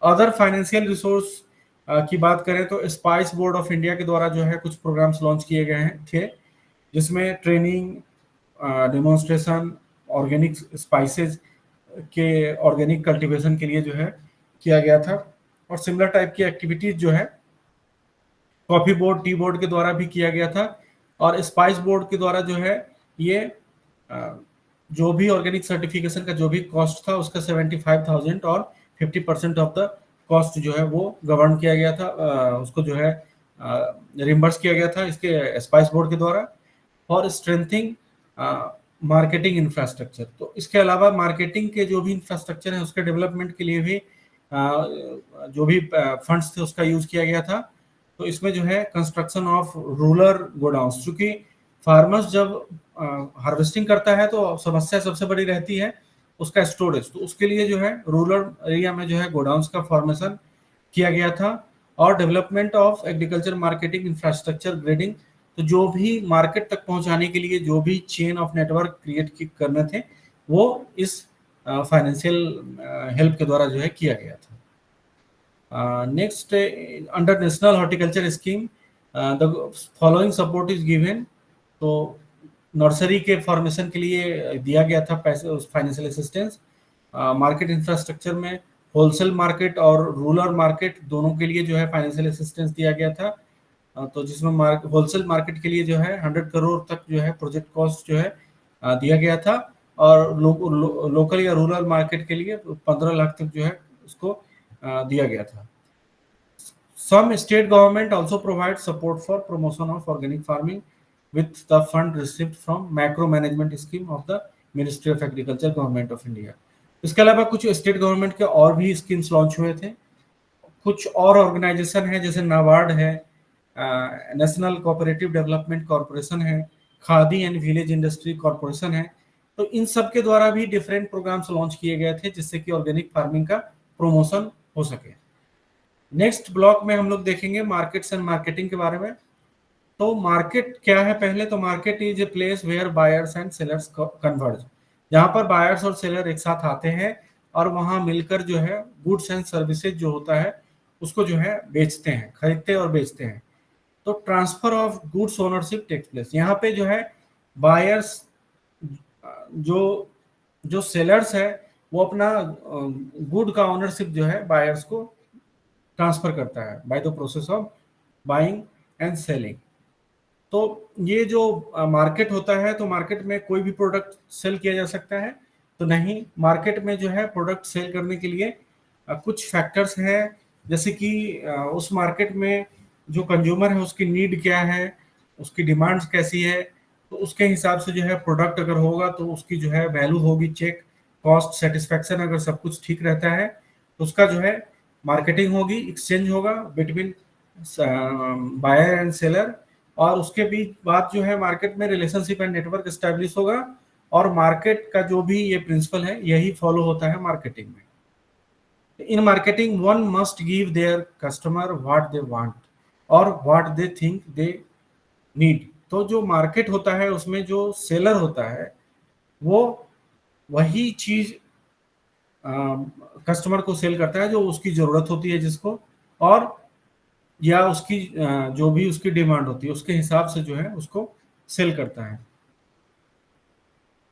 Other financial resource की बात करें तो स्पाइस बोर्ड ऑफ इंडिया के द्वारा जो है कुछ प्रोग्राम्स लॉन्च किए गए हैं थे, जिसमें ट्रेनिंग, डेमोन्स्ट्रेशन, ऑर्गेनिक स्पाइसेस के ऑर्गेनिक कल्टीवेशन के लिए जो है किया गया था। और सिमिलर टाइप की एक्टिविटीज जो है कॉफी बोर्ड, टी बोर्ड के द्वारा भी किया गया था। और स्पाइस बोर्ड के द्वारा जो है ये जो भी ऑर्गेनिक सर्टिफिकेशन का जो भी कॉस्ट था उसका 75,000 और 50% ऑफ द कॉस्ट जो है वो गवर्न किया गया था, उसको जो है रिम्बर्स किया गया था इसके स्पाइस बोर्ड के द्वारा। और स्ट्रेंथिंग मार्केटिंग इंफ्रास्ट्रक्चर, तो इसके अलावा मार्केटिंग के जो भी इंफ्रास्ट्रक्चर है उसके डेवलपमेंट के लिए भी जो भी फंड्स थे उसका यूज किया गया था। तो इसमें जो है कंस्ट्रक्शन ऑफ रूरल गोडाउंस, चूंकि फार्मर्स जब हार्वेस्टिंग करता है तो समस्या सबसे बड़ी रहती है उसका स्टोरेज, तो उसके लिए जो है रूरल एरिया में जो है गोडाउंस का फॉर्मेशन किया गया था। और development of agriculture marketing infrastructure grading, तो जो भी मार्केट तक पहुंचाने के लिए जो भी चेन ऑफ नेटवर्क क्रिएट करने थे वो इस फाइनेंशियल हेल्प के द्वारा जो है किया गया था। Next, under national horticulture scheme the following support is given. तो नर्सरी के फॉर्मेशन के लिए दिया गया था पैसे, फाइनेंशियल असिस्टेंस। मार्केट इंफ्रास्ट्रक्चर में होलसेल मार्केट और रूरल मार्केट दोनों के लिए जो है फाइनेंशियल असिस्टेंस दिया गया था। तो जिसमें होलसेल मार्केट के लिए जो है 100 करोड़ तक जो है प्रोजेक्ट कॉस्ट जो है दिया गया था। और लोकल या रूरल मार्केट के लिए 15 लाख तक जो है उसको दिया गया था। Some state government also provide support for promotion of organic farming with the fund received from macro management scheme of the Ministry of Agriculture, Government of India। इसके अलावा कुछ स्टेट गवर्नमेंट के और भी स्कीम्स लॉन्च हुए थे। कुछ और ऑर्गेनाइजेशन है जैसे नाबार्ड है, नेशनल कोऑपरेटिव डेवलपमेंट कॉर्पोरेशन है, khadi and village industry corporation है। तो इन सब के द्वारा भी डिफरेंट प्रोग्राम्स लॉन्च किए गए थे जिससे कि ऑर्गेनिक फार्मिंग का प्रमोशन हो सके। नेक्स्ट ब्लॉक में हम लोग देखेंगे मार्केट्स एंड मार्केटिंग के बारे में। तो मार्केट क्या है, पहले तो market is a place where buyers and sellers converge, जहां पर बायर्स और सेलर एक साथ आते हैं और वहां मिलकर जो है गुड्स एंड सर्विसेज जो होता है उसको जो है बेचते हैं, खरीदते और बेचते हैं। तो transfer of goods ownership takes place, यहाँ पे जो है बायर्स जो सेलर्स है वो अपना गुड का ओनरशिप जो है बायर्स को ट्रांसफर करता है by the process of buying and selling. तो ये जो मार्केट होता है, तो मार्केट में कोई भी प्रोडक्ट सेल किया जा सकता है तो नहीं, मार्केट में जो है प्रोडक्ट सेल करने के लिए कुछ फैक्टर्स हैं, जैसे कि उस मार्केट में जो कंज्यूमर है उसकी नीड क्या है, उसकी डिमांड्स कैसी है, तो उसके हिसाब से जो है प्रोडक्ट अगर होगा तो उसकी जो है वैल्यू होगी, चेक कॉस्ट सेटिस्फैक्शन, अगर सब कुछ ठीक रहता है तो उसका जो है मार्केटिंग होगी, एक्सचेंज होगा बिटवीन बायर एंड सेलर, और उसके बीच बाद जो है मार्केट में रिलेशनशिप एंड नेटवर्क एस्टेब्लिश होगा। और मार्केट का जो भी ये प्रिंसिपल है यही फॉलो होता है मार्केटिंग में। In marketing one must give their customer what they want और what they think they need. तो जो मार्केट होता है उसमें जो सेलर होता है वो वही चीज कस्टमर को सेल करता है जो उसकी जरूरत होती है जिसको, और या उसकी जो भी उसकी डिमांड होती है उसके हिसाब से जो है उसको सेल करता है।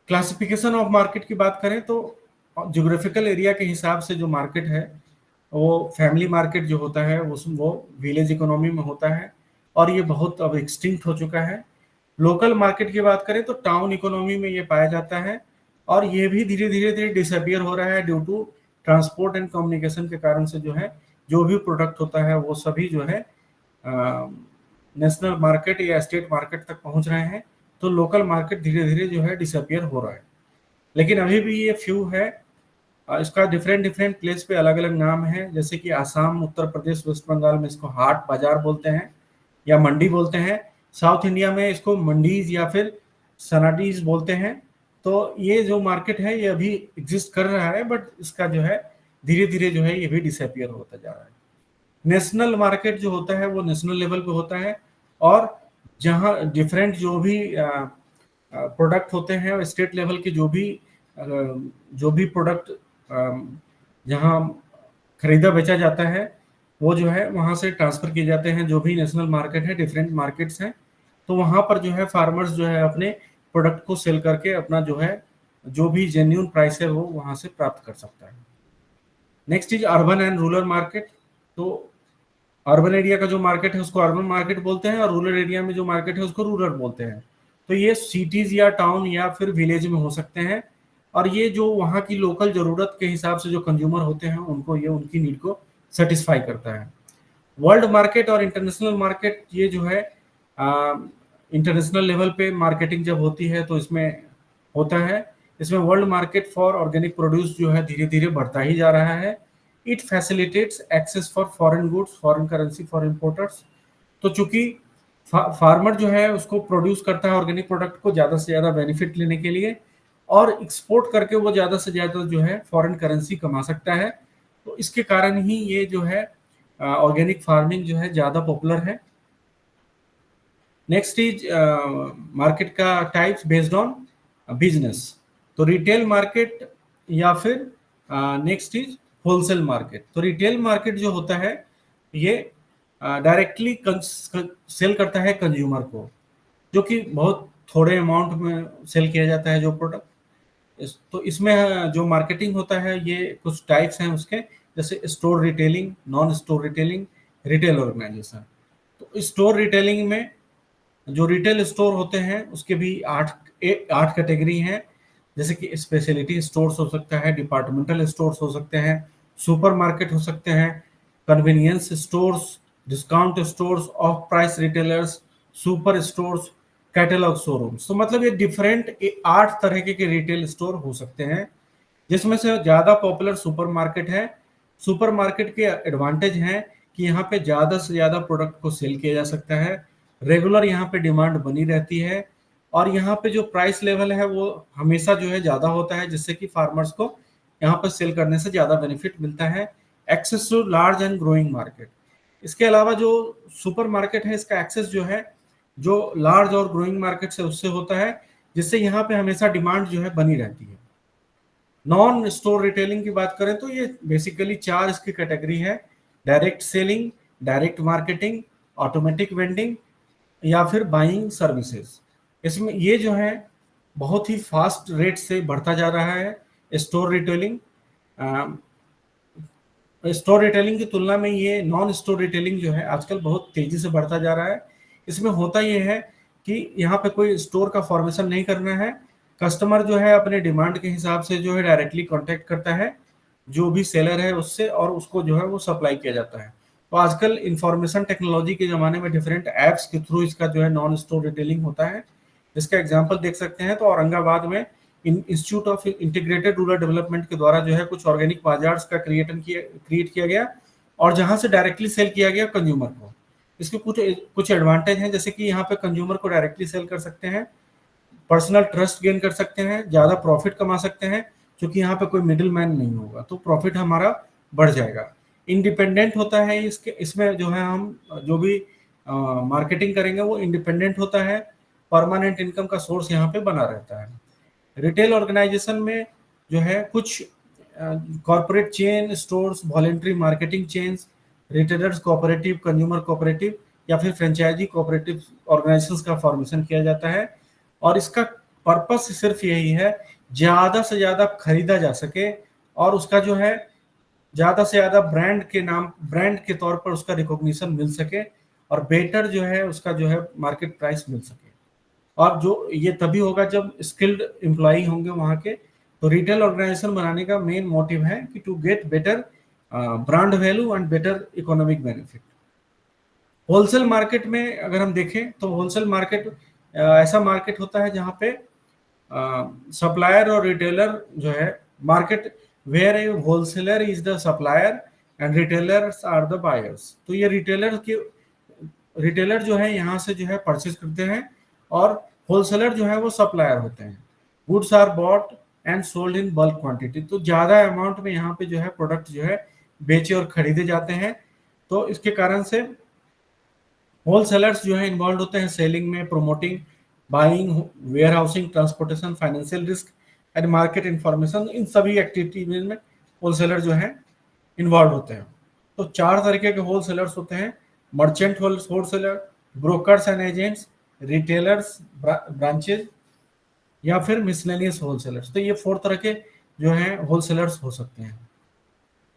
क्लासिफिकेशन ऑफ मार्केट की बात करें तो ज्योग्राफिकल एरिया के हिसाब से जो मार्केट है वो फैमिली मार्केट जो होता है वो विलेज इकोनॉमी में होता है और ये बहुत अब एक्सटिंक्ट हो चुका है। लोकल मार्केट की बात करें तो टाउन इकोनॉमी में ये पाया जाता है और ये भी धीरे धीरे डिसअपियर हो रहा है due to transport and communication के कारण से जो है जो भी प्रोडक्ट होता है वो सभी जो है नेशनल मार्केट या स्टेट मार्केट तक पहुंच रहे हैं। तो लोकल मार्केट धीरे धीरे जो है डिसअपियर हो रहा है, लेकिन अभी भी ये फ्यू है। इसका डिफरेंट प्लेस पे अलग अलग नाम है, जैसे कि आसाम, उत्तर प्रदेश, वेस्ट बंगाल में इसको हाट बाजार बोलते हैं या मंडी बोलते हैं। साउथ इंडिया में इसको मंडीज या फिर सनाडीज बोलते हैं। तो ये जो मार्केट है ये अभी एग्जिस्ट कर रहा है, बट इसका जो है धीरे धीरे जो है ये भी डिसअपियर होता जा रहा है। नेशनल मार्केट जो होता है वो नेशनल लेवल पे होता है और जहाँ डिफरेंट जो भी प्रोडक्ट होते हैं और स्टेट लेवल के जो भी प्रोडक्ट जहाँ खरीदा बेचा जाता है वो जो है वहाँ से ट्रांसफर किए जाते हैं, जो भी नेशनल मार्केट है, डिफरेंट मार्केट्स हैं, तो वहाँ पर जो है फार्मर्स जो है अपने प्रोडक्ट को सेल करके अपना जो है जो भी जेन्यून प्राइस है वो वहाँ से प्राप्त कर सकता है। Next is urban and rural market. तो अर्बन एरिया का जो मार्केट है उसको अर्बन मार्केट बोलते हैं, और रूरल एरिया में जो मार्केट है उसको रूरल बोलते हैं। तो ये सिटीज या टाउन या फिर विलेज में हो सकते हैं, और ये जो वहाँ की लोकल ज़रूरत के हिसाब से जो कंज्यूमर होते हैं उनको ये उनकी नीड को सेटिस्फाई करता है। वर्ल्ड मार्केट और इंटरनेशनल मार्केट, ये जो है इंटरनेशनल लेवल पे मार्केटिंग जब होती है तो इसमें होता है, इसमें world market for organic produce जो है धीरे धीरे बढ़ता ही जा रहा है। It facilitates access for foreign goods, foreign currency for importers. तो चूंकि फार्मर जो है उसको प्रोड्यूस करता है ऑर्गेनिक प्रोडक्ट को ज़्यादा से ज़्यादा बेनिफिट लेने के लिए, और एक्सपोर्ट करके वो ज़्यादा से ज़्यादा जो है फॉरेन करेंसी कमा सकता है। तो इसके कारण ही ये जो है ऑर्गेनिक फार्मिंग जो है ज़्यादा पॉपुलर है। नेक्स्ट इज मार्केट का टाइप्स बेस्ड ऑन बिजनेस। तो रिटेल मार्केट या फिर नेक्स्ट इज होलसेल मार्केट। तो रिटेल मार्केट जो होता है ये डायरेक्टली सेल करता है कंज्यूमर को, जो कि बहुत थोड़े अमाउंट में सेल किया जाता है जो प्रोडक्ट। तो इसमें जो मार्केटिंग होता है ये कुछ टाइप्स हैं उसके, जैसे store retailing, non store retailing, retail organisation. तो स्टोर रिटेलिंग में जो रिटेल स्टोर होते हैं उसके भी आठ कैटेगरी हैं, जैसे कि स्पेशलिटी स्टोर्स हो सकता है, डिपार्टमेंटल स्टोर्स हो सकते हैं, सुपर मार्केट हो सकते हैं, convenience stores, discount stores, of price retailers, super stores, catalogue showrooms. तो मतलब ये डिफरेंट 8 तरह के रिटेल स्टोर हो सकते हैं, जिसमें से ज़्यादा पॉपुलर सुपर मार्केट है। सुपर मार्केट के एडवांटेज हैं कि यहाँ पे ज़्यादा से ज़्यादा प्रोडक्ट को सेल किया जा सकता है, रेगुलर यहाँ पे डिमांड बनी रहती है, और यहाँ पे जो प्राइस लेवल है वो हमेशा जो है ज़्यादा होता है, जिससे कि फार्मर्स को यहाँ पर सेल करने से ज़्यादा बेनिफिट मिलता है। Access to large and growing market. इसके अलावा जो सुपर मार्केट है इसका एक्सेस जो है जो लार्ज और ग्रोइंग मार्केट से उससे होता है, जिससे यहाँ पे हमेशा डिमांड जो है बनी रहती है। नॉन स्टोर रिटेलिंग की बात करें तो ये बेसिकली 4 इसकी कैटेगरी है: direct selling, direct marketing, automatic vending, या फिर बाइंग सर्विसेज। इसमें ये जो है बहुत ही फास्ट रेट से बढ़ता जा रहा है। स्टोर रिटेलिंग स्टोर रिटेलिंग की तुलना में ये नॉन स्टोर रिटेलिंग जो है आजकल बहुत तेजी से बढ़ता जा रहा है। इसमें होता ये है कि यहाँ पे कोई स्टोर का फॉर्मेशन नहीं करना है, कस्टमर जो है अपने डिमांड के हिसाब से जो है डायरेक्टली कांटेक्ट करता है जो भी सेलर है उससे, और उसको जो है वो सप्लाई किया जाता है। तो आजकल इंफॉर्मेशन टेक्नोलॉजी के ज़माने में डिफरेंट ऐप्स के थ्रू इसका जो है नॉन स्टोर रिटेलिंग होता है। इसका एग्जाम्पल देख सकते हैं, तो औरंगाबाद में institute of integrated rural development के द्वारा जो है कुछ ऑर्गेनिक बाजार का क्रिएट किया गया, और जहां से डायरेक्टली सेल किया गया कंज्यूमर को। इसके कुछ कुछ एडवांटेज हैं, जैसे कि यहाँ पे कंज्यूमर को डायरेक्टली सेल कर सकते हैं, पर्सनल ट्रस्ट गेन कर सकते हैं, ज़्यादा प्रॉफिट कमा सकते हैं क्योंकि यहाँ पे कोई मिडिल मैन नहीं होगा, तो प्रॉफिट हमारा बढ़ जाएगा। इंडिपेंडेंट होता है इसमें जो है हम जो भी मार्केटिंग करेंगे वो इंडिपेंडेंट होता है, परमानेंट इनकम का सोर्स यहाँ पे बना रहता है। रिटेल ऑर्गेनाइजेशन में जो है कुछ corporate chain stores, voluntary marketing chains, retailers cooperative, consumer cooperative, या फिर फ्रेंचाइजी कोऑपरेटिव ऑर्गेनाइजेशंस का फॉर्मेशन किया जाता है, और इसका पर्पस सिर्फ यही है ज़्यादा से ज़्यादा खरीदा जा सके, और उसका जो है ज़्यादा से ज़्यादा ब्रांड के तौर पर उसका रिकॉग्निशन मिल सके, और बेटर जो है उसका जो है मार्केट प्राइस मिल सके। और जो ये तभी होगा जब स्किल्ड एम्प्लॉई होंगे वहाँ के। तो रिटेल ऑर्गेनाइजेशन बनाने का मेन मोटिव है कि to get better brand value and better economic benefit. Wholesale market में अगर हम देखें तो होलसेल मार्केट ऐसा मार्केट होता है जहाँ पे सप्लायर और रिटेलर जो है market where a wholesaler is the supplier and retailers are the buyers. तो ये रिटेलर जो है यहाँ से जो है परचेज करते हैं, और होलसेलर जो है वो सप्लायर होते हैं। Goods are bought and sold in bulk quantity. तो ज़्यादा अमाउंट में यहाँ पे जो है प्रोडक्ट जो है बेचे और खरीदे जाते हैं। तो इसके कारण से होलसेलर्स जो है इन्वॉल्व होते हैं सेलिंग में, promoting, buying, warehousing, transportation, financial risk and market information. इन सभी एक्टिविटीज में होलसेलर जो है इन्वॉल्व होते हैं। तो 4 तरीके के होलसेलर्स होते हैं, merchant wholesaler, brokers and agents, retailers, branches, या फिर मिसलेनियस होलसेलर्स। तो ये 4 तरह के जो हैं होलसेलर्स हो सकते हैं।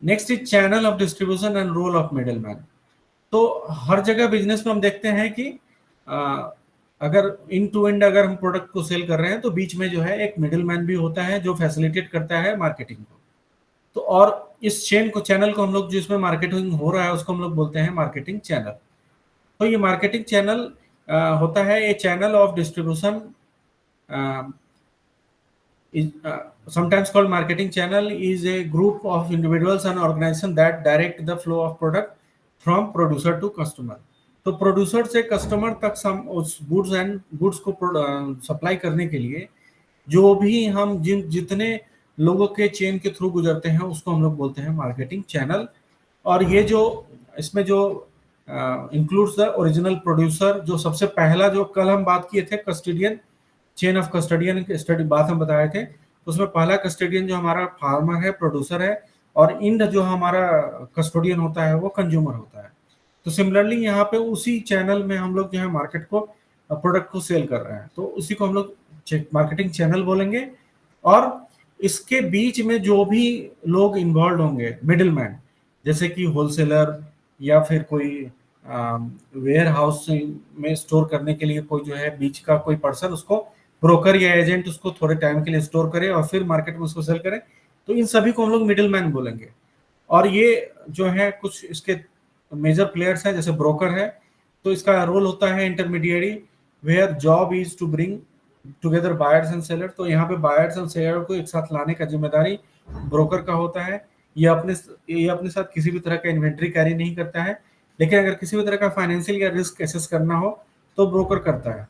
Next is channel of distribution and role of middleman. तो हर जगह बिजनेस में हम देखते हैं कि अगर इन टू एंड अगर हम प्रोडक्ट को सेल कर रहे हैं तो बीच में जो है एक मिडिल मैन भी होता है जो फैसिलिटेट करता है मार्केटिंग को। तो और इस चेन को, चैनल को हम लोग, जिसमें मार्केटिंग हो रहा है उसको हम लोग बोलते हैं मार्केटिंग चैनल। तो ये मार्केटिंग चैनल होता है a channel of distribution, sometimes called marketing channel, is a group of individuals and organization that direct the flow of product from producer to customer। तो प्रोड्यूसर से कस्टमर तक उस goods को supply करने के लिए जो भी हम जितने लोगों के चेन के थ्रू गुजरते हैं उसको हम लोग बोलते हैं मार्केटिंग चैनल। और ये जो इसमें जो इंक्लूड्स द ओरिजिनल प्रोड्यूसर, जो सबसे पहला जो कल हम बात किए थे कस्टोडियन, चेन ऑफ कस्टोडियन की स्टडी बात हम बताए थे, उसमें पहला कस्टोडियन जो हमारा फार्मर है, प्रोड्यूसर है, और इंड जो हमारा कस्टोडियन होता है वो कंज्यूमर होता है। तो सिमिलरली यहाँ पे उसी चैनल में हम लोग जो है मार्केट को, प्रोडक्ट को सेल कर रहे हैं, तो उसी को हम लोग मार्केटिंग चैनल बोलेंगे। और इसके बीच में जो भी लोग इन्वॉल्व होंगे, मिडिल मैन, जैसे कि होलसेलर या फिर कोई वेयर हाउस में स्टोर करने के लिए कोई जो है बीच का कोई पर्सन, उसको ब्रोकर या एजेंट उसको थोड़े टाइम के लिए स्टोर करे और फिर मार्केट में उसको सेल करे, तो इन सभी को हम लोग मिडिल मैन बोलेंगे। और ये जो है कुछ इसके मेजर प्लेयर्स हैं, जैसे ब्रोकर है तो इसका रोल होता है intermediary, where job is to bring together buyers and seller. तो यहाँ पे बायर्स एंड सेलर को एक साथ लाने का जिम्मेदारी ब्रोकर का होता है। ये अपने साथ किसी भी तरह का इन्वेंट्री कैरी नहीं करता है, लेकिन अगर किसी भी तरह का फाइनेंशियल या रिस्क एसेस करना हो तो ब्रोकर करता है।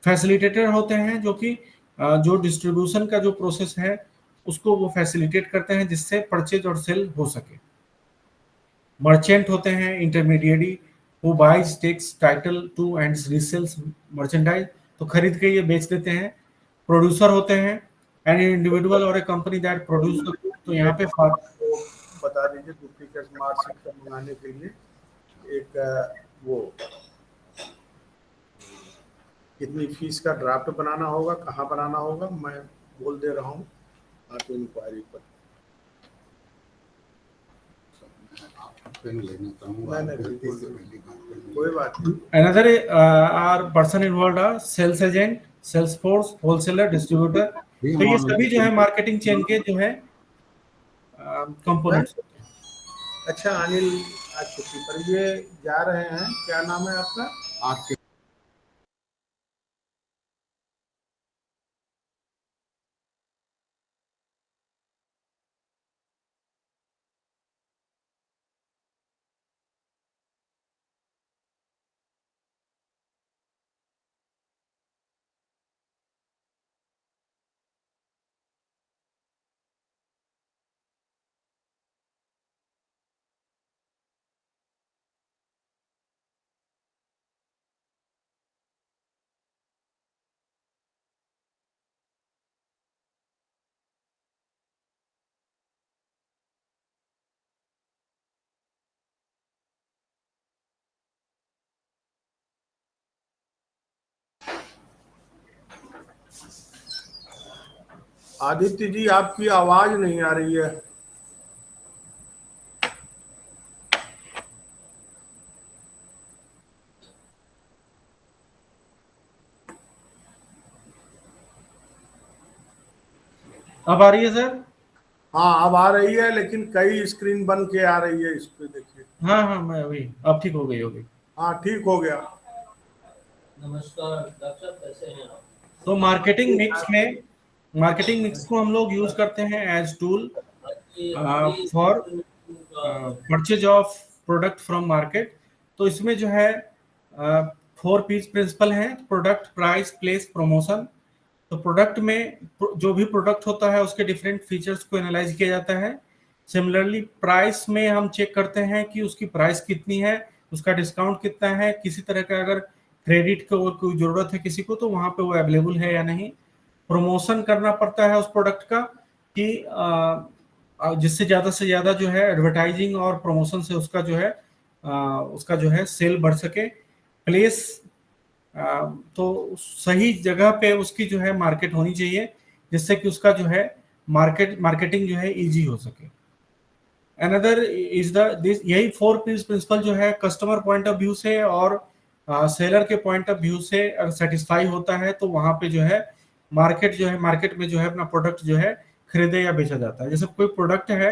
फैसिलिटेटर होते हैं जो कि जो डिस्ट्रीब्यूशन का जो प्रोसेस है उसको वो फैसिलिटेट करते हैं जिससे परचेज और सेल हो सके। मर्चेंट होते हैं intermediary, who buys takes title to and resells merchandise, तो खरीद के ये बेच देते हैं। प्रोड्यूसर होते हैं एन इंडिविजुअल और ए कंपनी दैट प्रोड्यूस। तो यहाँ पे बता दीजिए डुप्लीकेट मार्कशीट का मंगाने के लिए एक वो कितनी फीस का ड्राफ्ट बनाना होगा, कहाँ बनाना होगा, मैं बोल दे रहा हूँ आप इंक्वायरी पर। कोई बात नहीं। Another are person involved are sales agent, sales force, wholesaler, distributor। तो ये सभी जो है मार्केटिंग चेन के जो है कंपोनेंट्स होते हैं। अच्छा अनिल, आज छुट्टी पर ये जा रहे हैं, क्या नाम है आपका? आपके आदित्य जी, आपकी आवाज नहीं आ रही है। अब आ रही है सर? हाँ अब आ रही है, लेकिन कई स्क्रीन बन के आ रही है इस पे, देखिए। हाँ हाँ, मैं वही, अब ठीक हो गई। हाँ ठीक हो गया। नमस्कार डॉक्टर, कैसे हैं आप? तो मार्केटिंग मिक्स को हम लोग यूज करते हैं as tool for purchase of product from market. तो इसमें जो है 4 पीस प्रिंसिपल हैं: प्रोडक्ट, प्राइस, प्लेस, प्रमोशन। तो प्रोडक्ट में जो भी प्रोडक्ट होता है उसके डिफरेंट फीचर्स को एनालाइज किया जाता है। सिमिलरली प्राइस में हम चेक करते हैं कि उसकी प्राइस कितनी है, उसका डिस्काउंट कितना है, किसी तरह का अगर क्रेडिट को कोई जरूरत है किसी को तो वहां पे वो अवेलेबल है या नहीं। प्रमोशन करना पड़ता है उस प्रोडक्ट का कि जिससे ज़्यादा से ज़्यादा जो है एडवर्टाइजिंग और प्रमोशन से उसका जो है सेल बढ़ सके। प्लेस तो सही जगह पे उसकी जो है मार्केट होनी चाहिए, जिससे कि उसका जो है मार्केटिंग जो है इजी हो सके। अनदर इज दिस, यही 4 प्रिंसिपल जो है कस्टमर पॉइंट ऑफ व्यू से और सेलर के पॉइंट ऑफ व्यू से अगर सेटिस्फाई होता है तो वहां पे जो है मार्केट में जो है अपना प्रोडक्ट जो है खरीदे या बेचा जाता है। जैसे कोई प्रोडक्ट है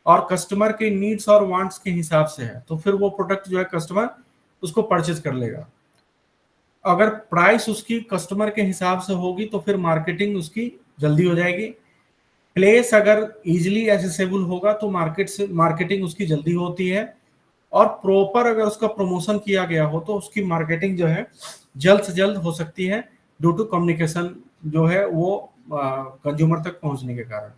और कस्टमर के नीड्स और वांट्स के हिसाब से है, तो फिर वो प्रोडक्ट जो है कस्टमर उसको परचेज कर लेगा। अगर प्राइस उसकी कस्टमर के हिसाब से होगी तो फिर मार्केटिंग उसकी जल्दी हो जाएगी। प्लेस अगर इजीली एसेसेबल होगा तो मार्केटिंग उसकी जल्दी होती है। और प्रॉपर अगर उसका प्रमोशन किया गया हो तो उसकी मार्केटिंग जो है जल्द से जल्द हो सकती है, ड्यू टू कम्युनिकेशन जो है वो कंज्यूमर तक पहुंचने के कारण।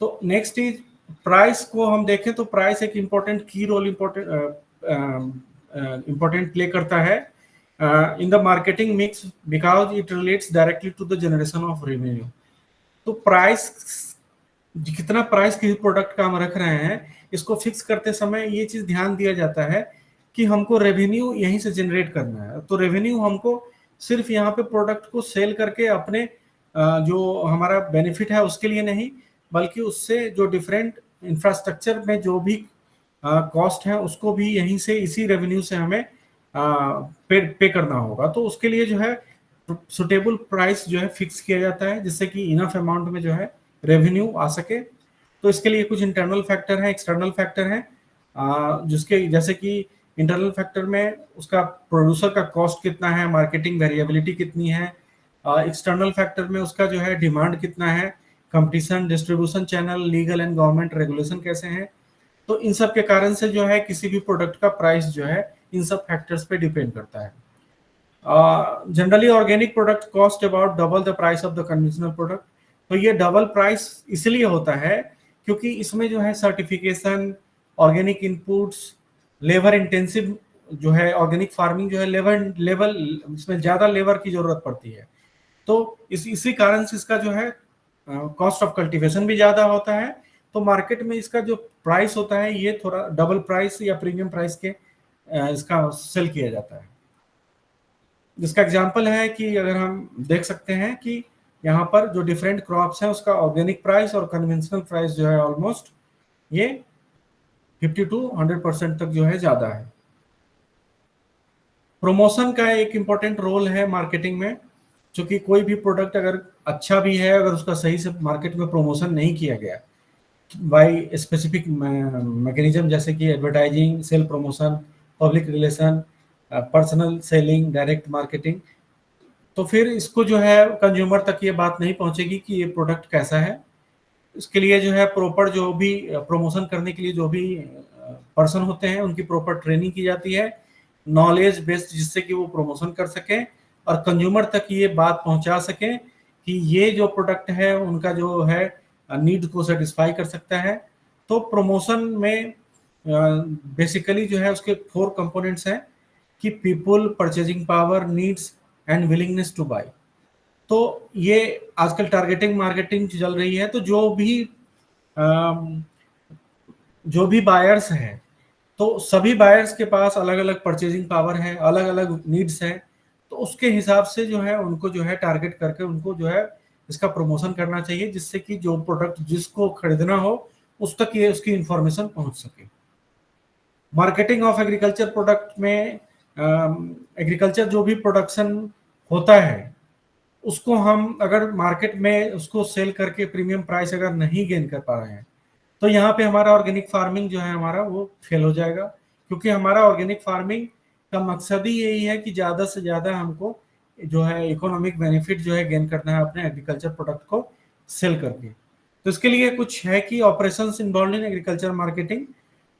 तो नेक्स्ट इज प्राइस को हम देखें तो प्राइस एक इम्पोर्टेंट की रोल इम्पोर्टेंट प्ले करता है in the marketing mix, because it relates directly to the generation of revenue. तो प्राइस, कितना प्राइस किसी प्रोडक्ट का हम रख रहे हैं, इसको फिक्स करते समय ये चीज ध्यान दिया जाता है कि हमको रेवेन्यू यहीं से जनरेट करना है। तो रेवेन्यू हमको सिर्फ यहाँ पे प्रोडक्ट को सेल करके अपने जो हमारा बेनिफिट है उसके लिए नहीं, बल्कि उससे जो डिफरेंट इंफ्रास्ट्रक्चर में जो भी कॉस्ट है उसको भी यहीं से इसी रेवेन्यू से हमें पे करना होगा। तो उसके लिए जो है सुटेबल प्राइस जो है फिक्स किया जाता है, जिससे कि इनफ अमाउंट में जो है रेवेन्यू आ सके। तो इसके लिए कुछ इंटरनल फैक्टर हैं, एक्सटर्नल फैक्टर हैं, जिसके जैसे कि इंटरनल फैक्टर में उसका प्रोड्यूसर का कॉस्ट कितना है, मार्केटिंग वेरिएबिलिटी कितनी है। एक्सटर्नल फैक्टर में उसका जो है डिमांड कितना है, competition, distribution channel, legal and government regulation कैसे हैं। तो इन सब के कारण से जो है किसी भी प्रोडक्ट का प्राइस जो है इन सब फैक्टर्स पे डिपेंड करता है। Generally organic product cost about double the price of the conventional product. तो ये डबल प्राइस इसलिए होता है क्योंकि इसमें जो है certification, organic inputs, labour intensive जो है ऑर्गेनिक फार्मिंग जो है लेवल इसमें ज्यादा लेबर की जरूरत पड़ती है। तो इसी कारण से इसका जो है कॉस्ट ऑफ कल्टीवेशन भी ज्यादा होता है। तो मार्केट में इसका जो प्राइस होता है ये थोड़ा डबल प्राइस या प्रीमियम प्राइस के इसका सेल किया जाता है। जिसका एग्जांपल है कि अगर हम देख सकते हैं कि यहाँ पर जो डिफरेंट क्रॉप्स हैं उसका ऑर्गेनिक प्राइस और कन्वेंशनल प्राइस जो है ऑलमोस्ट ये 50 to 100% तक जो है ज्यादा है। प्रमोशन का एक इम्पोर्टेंट रोल है मार्केटिंग में, क्योंकि कोई भी प्रोडक्ट अगर अच्छा भी है, अगर उसका सही से मार्केट में प्रमोशन नहीं किया गया बाय स्पेसिफिक मैकेनिज्म, जैसे कि advertising, sale promotion, public relation, personal selling, direct marketing, तो फिर इसको जो है कंज्यूमर तक ये बात नहीं पहुंचेगी कि ये प्रोडक्ट कैसा है। इसके लिए जो है प्रॉपर जो भी प्रमोशन करने के लिए जो भी पर्सन होते हैं उनकी प्रॉपर ट्रेनिंग की जाती है, नॉलेज बेस्ड, जिससे कि वो प्रमोशन कर सकें और कंज्यूमर तक ये बात पहुंचा सकें कि ये जो प्रोडक्ट है उनका जो है नीड को सेटिस्फाई कर सकता है। तो प्रमोशन में बेसिकली जो है उसके 4 कंपोनेंट्स हैं कि people, purchasing power, needs and willingness to buy. तो ये आजकल टारगेटिंग मार्केटिंग चल रही है। तो जो भी बायर्स हैं, तो सभी बायर्स के पास अलग अलग परचेजिंग पावर है, अलग अलग नीड्स है। तो उसके हिसाब से जो है उनको जो है टारगेट करके उनको जो है इसका प्रमोशन करना चाहिए, जिससे कि जो प्रोडक्ट जिसको खरीदना हो उस तक ये उसकी इंफॉर्मेशन पहुंच सके। मार्केटिंग ऑफ एग्रीकल्चर प्रोडक्ट में एग्रीकल्चर जो भी प्रोडक्शन होता है उसको हम अगर मार्केट में उसको सेल करके प्रीमियम प्राइस अगर नहीं गेन कर पा रहे हैं तो यहाँ पे हमारा ऑर्गेनिक फार्मिंग जो है हमारा वो फेल हो जाएगा। क्योंकि हमारा ऑर्गेनिक फार्मिंग का मकसद ही यही है कि ज़्यादा से ज़्यादा हमको जो है इकोनॉमिक बेनिफिट जो है गेन करना है अपने एग्रीकल्चर प्रोडक्ट को सेल करके। तो इसके लिए कुछ है कि operations involve in agriculture marketing.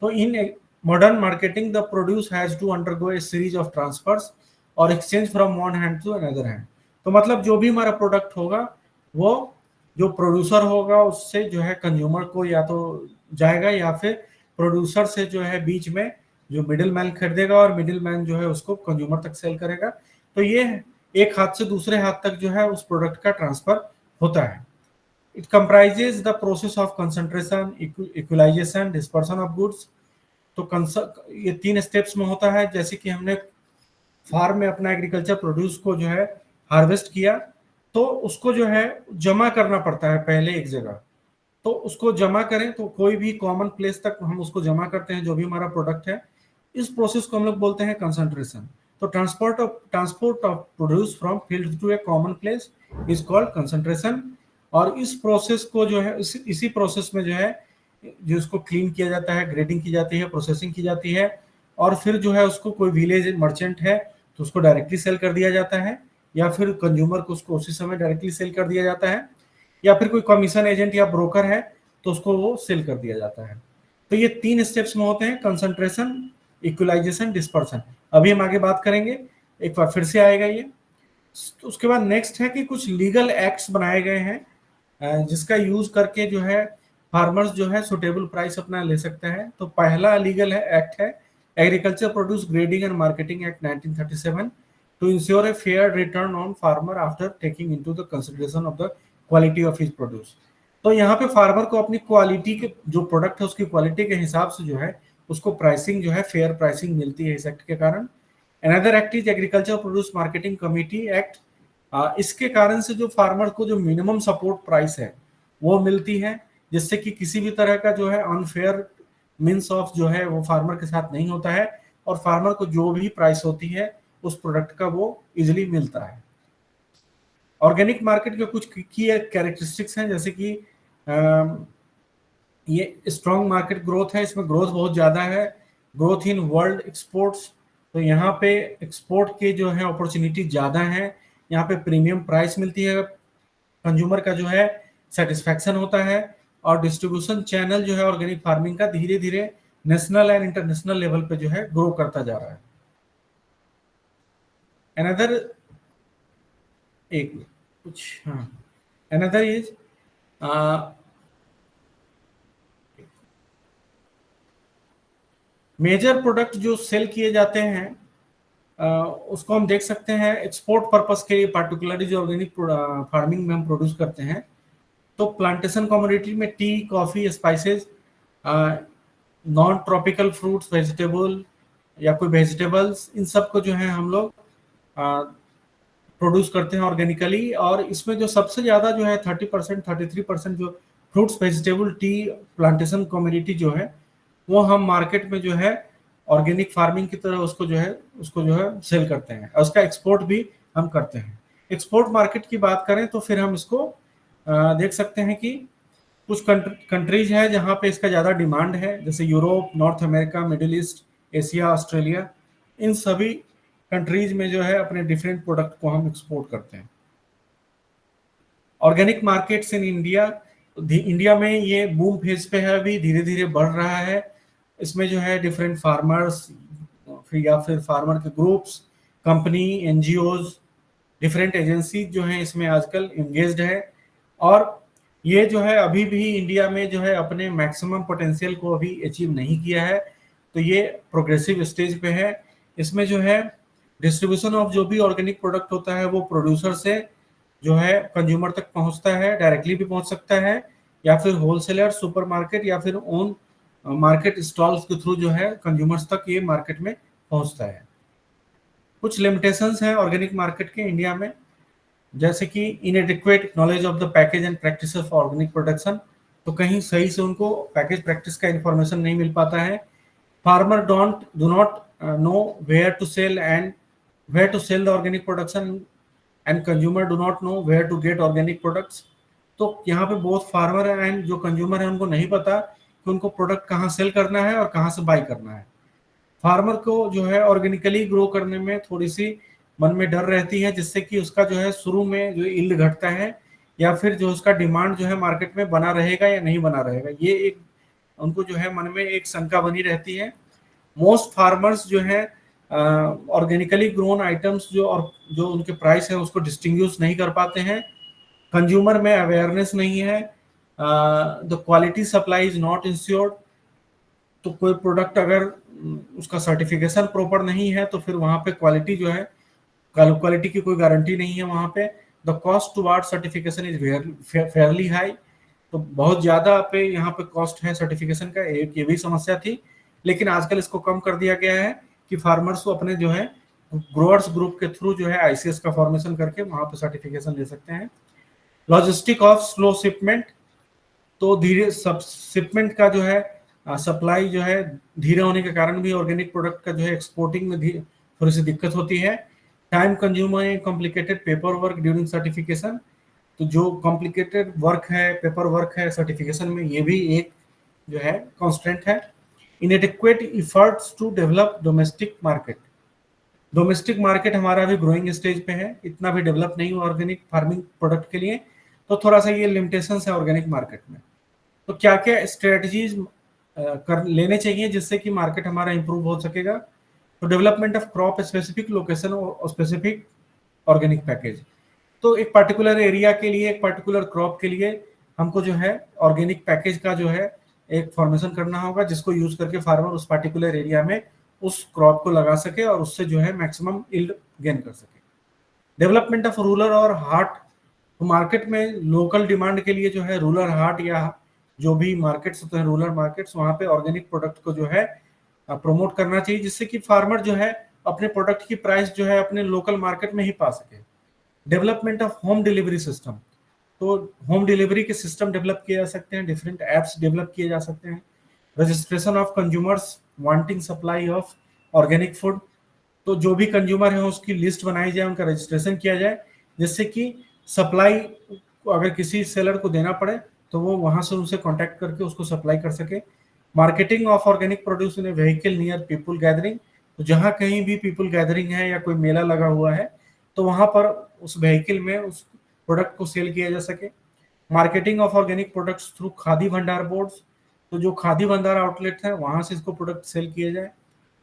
तो in modern marketing the produce has to undergo a series of transfers और exchange from one hand to another hand. तो मतलब जो भी हमारा प्रोडक्ट होगा वो जो प्रोड्यूसर होगा उससे जो है कंज्यूमर को या तो जाएगा, या फिर प्रोड्यूसर से जो है बीच में जो मिडिल मैन खरीदेगा और मिडिल मैन जो है उसको कंज्यूमर तक सेल करेगा। तो ये एक हाथ से दूसरे हाथ तक जो है उस प्रोडक्ट का ट्रांसफर होता है। It comprises the process of concentration, equalization, dispersion of goods. तो ये 3 स्टेप्स में होता है। जैसे कि हमने फार्म में अपना एग्रीकल्चर प्रोड्यूस को जो है हार्वेस्ट किया, तो उसको जो है जमा करना पड़ता है पहले एक जगह। तो उसको जमा करें तो कोई भी कॉमन प्लेस तक हम उसको जमा करते हैं जो भी हमारा प्रोडक्ट है। इस प्रोसेस को हम लोग बोलते हैं कंसंट्रेशन। तो transport of produce from field to a common place is called concentration. और इस प्रोसेस को जो है इसी प्रोसेस में जो है जो उसको क्लीन किया जाता है, ग्रेडिंग की जाती है, प्रोसेसिंग की जाती है, और फिर जो है उसको कोई विलेज मर्चेंट है तो उसको डायरेक्टली सेल कर दिया जाता है, या फिर कंज्यूमर को उसको उसी समय डायरेक्टली सेल कर दिया जाता है, या फिर कोई कमीशन एजेंट या ब्रोकर है तो उसको वो सेल कर दिया जाता है। तो ये 3 स्टेप्स में होते हैं, कंसंट्रेशन, इक्वलाइजेशन, डिस्पर्सन। अभी हम आगे बात करेंगे, एक बार फिर से आएगा ये। तो उसके बाद नेक्स्ट है कि कुछ लीगल एक्ट्स बनाए गए हैं जिसका यूज करके जो है फार्मर्स जो है सुटेबल प्राइस अपना ले सकता है। तो पहला लीगल एक्ट है agriculture produce grading and marketing act 1937 to ensure a fair return on farmer after taking into the consideration of the quality of his produce. तो यहाँ पे फार्मर को अपनी क्वालिटी के जो प्रोडक्ट है उसकी क्वालिटी के हिसाब से जो है उसको प्राइसिंग जो है फेयर प्राइसिंग मिलती है इस एक्ट के कारण। Another act is agriculture produce marketing committee act. इसके कारण से जो फार्मर को जो मिनिमम सपोर्ट प्राइस है वो मिलती है, जिससे कि किसी भी तरह का जो है अनफेयर मीन्स ऑफ जो है वो फार्मर के साथ नहीं होता है, और फार्मर को जो भी प्राइस होती है उस प्रोडक्ट का वो इजिली मिलता है। ऑर्गेनिक मार्केट के कुछ की कैरेक्टरिस्टिक्स हैं, जैसे कि ये स्ट्रॉन्ग मार्केट ग्रोथ है, इसमें ग्रोथ बहुत ज़्यादा है। ग्रोथ इन वर्ल्ड एक्सपोर्ट्स, तो यहाँ पे एक्सपोर्ट के जो है अपॉर्चुनिटी ज़्यादा है। यहाँ पे प्रीमियम प्राइस मिलती है, कंज्यूमर का जो है सेटिस्फैक्शन होता है, और डिस्ट्रीब्यूशन चैनल जो है ऑर्गेनिक फार्मिंग का धीरे धीरे नेशनल एंड इंटरनेशनल लेवल पे जो है ग्रो करता जा रहा है। Another another is major product जो सेल किए जाते हैं उसको हम देख सकते हैं एक्सपोर्ट पर्पस के लिए, पार्टिकुलरली जो ऑर्गेनिक फार्मिंग में हम प्रोड्यूस करते हैं। तो प्लांटेशन कमोडिटी में T, coffee, spices, non tropical fruits, vegetable या कोई वेजिटेबल्स, इन सब को जो है हम लोग प्रोड्यूस करते हैं ऑर्गेनिकली। और इसमें जो सबसे ज़्यादा जो है 30%, 33% जो fruits, vegetable, T, plantation commodity जो है वो हम मार्केट में जो है ऑर्गेनिक फार्मिंग की तरह उसको जो है सेल करते हैं, और उसका एक्सपोर्ट भी हम करते हैं। एक्सपोर्ट मार्केट की बात करें तो फिर हम इसको देख सकते हैं कि कुछ कंट्रीज है जहाँ पे इसका ज़्यादा डिमांड है, जैसे Europe, North America, Middle East, Asia, Australia. इन सभी कंट्रीज में जो है अपने डिफरेंट प्रोडक्ट को हम एक्सपोर्ट करते हैं। ऑर्गेनिक मार्केट्स इन इंडिया में ये बूम फेज पे है, अभी धीरे धीरे बढ़ रहा है। इसमें जो है डिफरेंट फार्मर्स या फिर फार्मर के groups, company, NGOs, different agency जो हैं इसमें आजकल एंगेज्ड है, और ये जो है अभी भी इंडिया में जो है अपने मैक्सिमम पोटेंशियल को अभी अचीव नहीं किया है। तो ये प्रोग्रेसिव स्टेज पे है। इसमें जो है डिस्ट्रीब्यूशन ऑफ जो भी ऑर्गेनिक प्रोडक्ट होता है वो प्रोड्यूसर से जो है कंज्यूमर तक पहुंचता है, डायरेक्टली भी पहुंच सकता है, या फिर होलसेलर, सुपरमार्केट, या फिर ओन मार्केट स्टॉल्स के थ्रू जो है कंज्यूमर्स तक ये मार्केट में पहुंचता है। कुछ लिमिटेशंस हैं ऑर्गेनिक मार्केट के इंडिया में, जैसे कि इनएडिक्वेट knowledge of the package and practice of organic production, तो कहीं सही से उनको पैकेज प्रैक्टिस का इंफॉर्मेशन नहीं मिल पाता है। Farmer do not know where to sell the organic production, and consumer do not know where to get organic products. तो यहाँ पे बहुत फार्मर एंड जो कंज्यूमर है उनको नहीं पता कि उनको प्रोडक्ट कहाँ सेल करना है और कहाँ से बाई करना है। फार्मर को जो है ऑर्गेनिकली ग्रो करने में थोड़ी सी मन में डर रहती है, जिससे कि उसका जो है शुरू में जो यील्ड घटता है, या फिर जो उसका डिमांड जो है मार्केट में बना रहेगा या नहीं बना रहेगा, ये एक उनको जो है मन में एक शंका बनी रहती है। मोस्ट फार्मर्स जो है ऑर्गेनिकली ग्रोन आइटम्स जो उनके प्राइस है उसको डिस्टिंग्विश नहीं कर पाते हैं। कंज्यूमर में अवेयरनेस नहीं है। The quality supply is not insured, तो कोई प्रोडक्ट अगर उसका सर्टिफिकेशन प्रॉपर नहीं है तो फिर वहाँ पे क्वालिटी जो है क्वालिटी की कोई गारंटी नहीं है वहाँ पे। The cost toward certification is fairly high, तो बहुत ज़्यादा पे यहाँ पे कॉस्ट है सर्टिफिकेशन का, एक ये भी समस्या थी, लेकिन आजकल इसको कम कर दिया गया है कि फार्मर्स को अपने जो है ग्रोअर्स ग्रुप के थ्रू जो है आईसीएस का फॉर्मेशन करके वहाँ पे सर्टिफिकेशन ले सकते हैं। लॉजिस्टिक ऑफ स्लो शिपमेंट, तो धीरे सब शिपमेंट का जो है सप्लाई जो है धीरे होने के कारण भी ऑर्गेनिक प्रोडक्ट का जो है एक्सपोर्टिंग में थोड़ी सी दिक्कत होती है। Time consumer and complicated paper work during certification, तो जो कॉम्प्लिकेटेड वर्क है, पेपर वर्क है सर्टिफिकेशन में, ये भी एक जो है कॉन्स्टेंट है। Inadequate efforts to develop domestic market, domestic market हमारा अभी ग्रोइंग स्टेज पे है, इतना भी डेवलप नहीं हुआ ऑर्गेनिक फार्मिंग प्रोडक्ट के लिए, तो थोड़ा सा ये लिमिटेशंस है ऑर्गेनिक मार्केट में। तो क्या क्या स्ट्रेटजीज कर लेने चाहिए जिससे कि मार्केट हमारा इंप्रूव हो सकेगा? तो development of crop specific location और स्पेसिफिक ऑर्गेनिक पैकेज, तो एक पर्टिकुलर एरिया के लिए, एक पर्टिकुलर क्रॉप के लिए हमको जो है ऑर्गेनिक पैकेज का जो है एक फॉर्मेशन करना होगा, जिसको यूज करके फार्मर उस पर्टिकुलर एरिया में उस क्रॉप को लगा सके और उससे जो है मैक्सिमम यील्ड गेन कर सके। डेवलपमेंट ऑफ रूरल और हाट, तो मार्केट में लोकल डिमांड के लिए जो है रूरल हाट या जो भी मार्केट्स होते हैं रूरल मार्केट्स, वहाँ पे ऑर्गेनिक प्रोडक्ट को जो है प्रमोट करना चाहिए, जिससे कि फार्मर जो है अपने प्रोडक्ट की प्राइस जो है अपने लोकल मार्केट में ही पा सके। Development of home delivery system, तो होम डिलीवरी के सिस्टम डेवलप किए जा सकते हैं, डिफरेंट एप्स डेवलप किए जा सकते हैं। Registration of consumers wanting supply of organic food, तो जो भी कंज्यूमर है उसकी लिस्ट बनाई जाए, उनका रजिस्ट्रेशन किया जाए, जिससे कि सप्लाई अगर किसी सेलर को देना पड़े तो वो वहां से उनसे कांटेक्ट करके उसको सप्लाई कर सके। Marketing of organic produce in A vehicle near people gathering, तो जहाँ कहीं भी पीपल गैदरिंग है या कोई मेला लगा हुआ है तो वहां पर उस व्हीकल में उस प्रोडक्ट को सेल किया जा सके। Marketing of organic products through khadi भंडार बोर्ड्स, तो जो खादी भंडार आउटलेट है वहां से इसको प्रोडक्ट सेल किए जाए।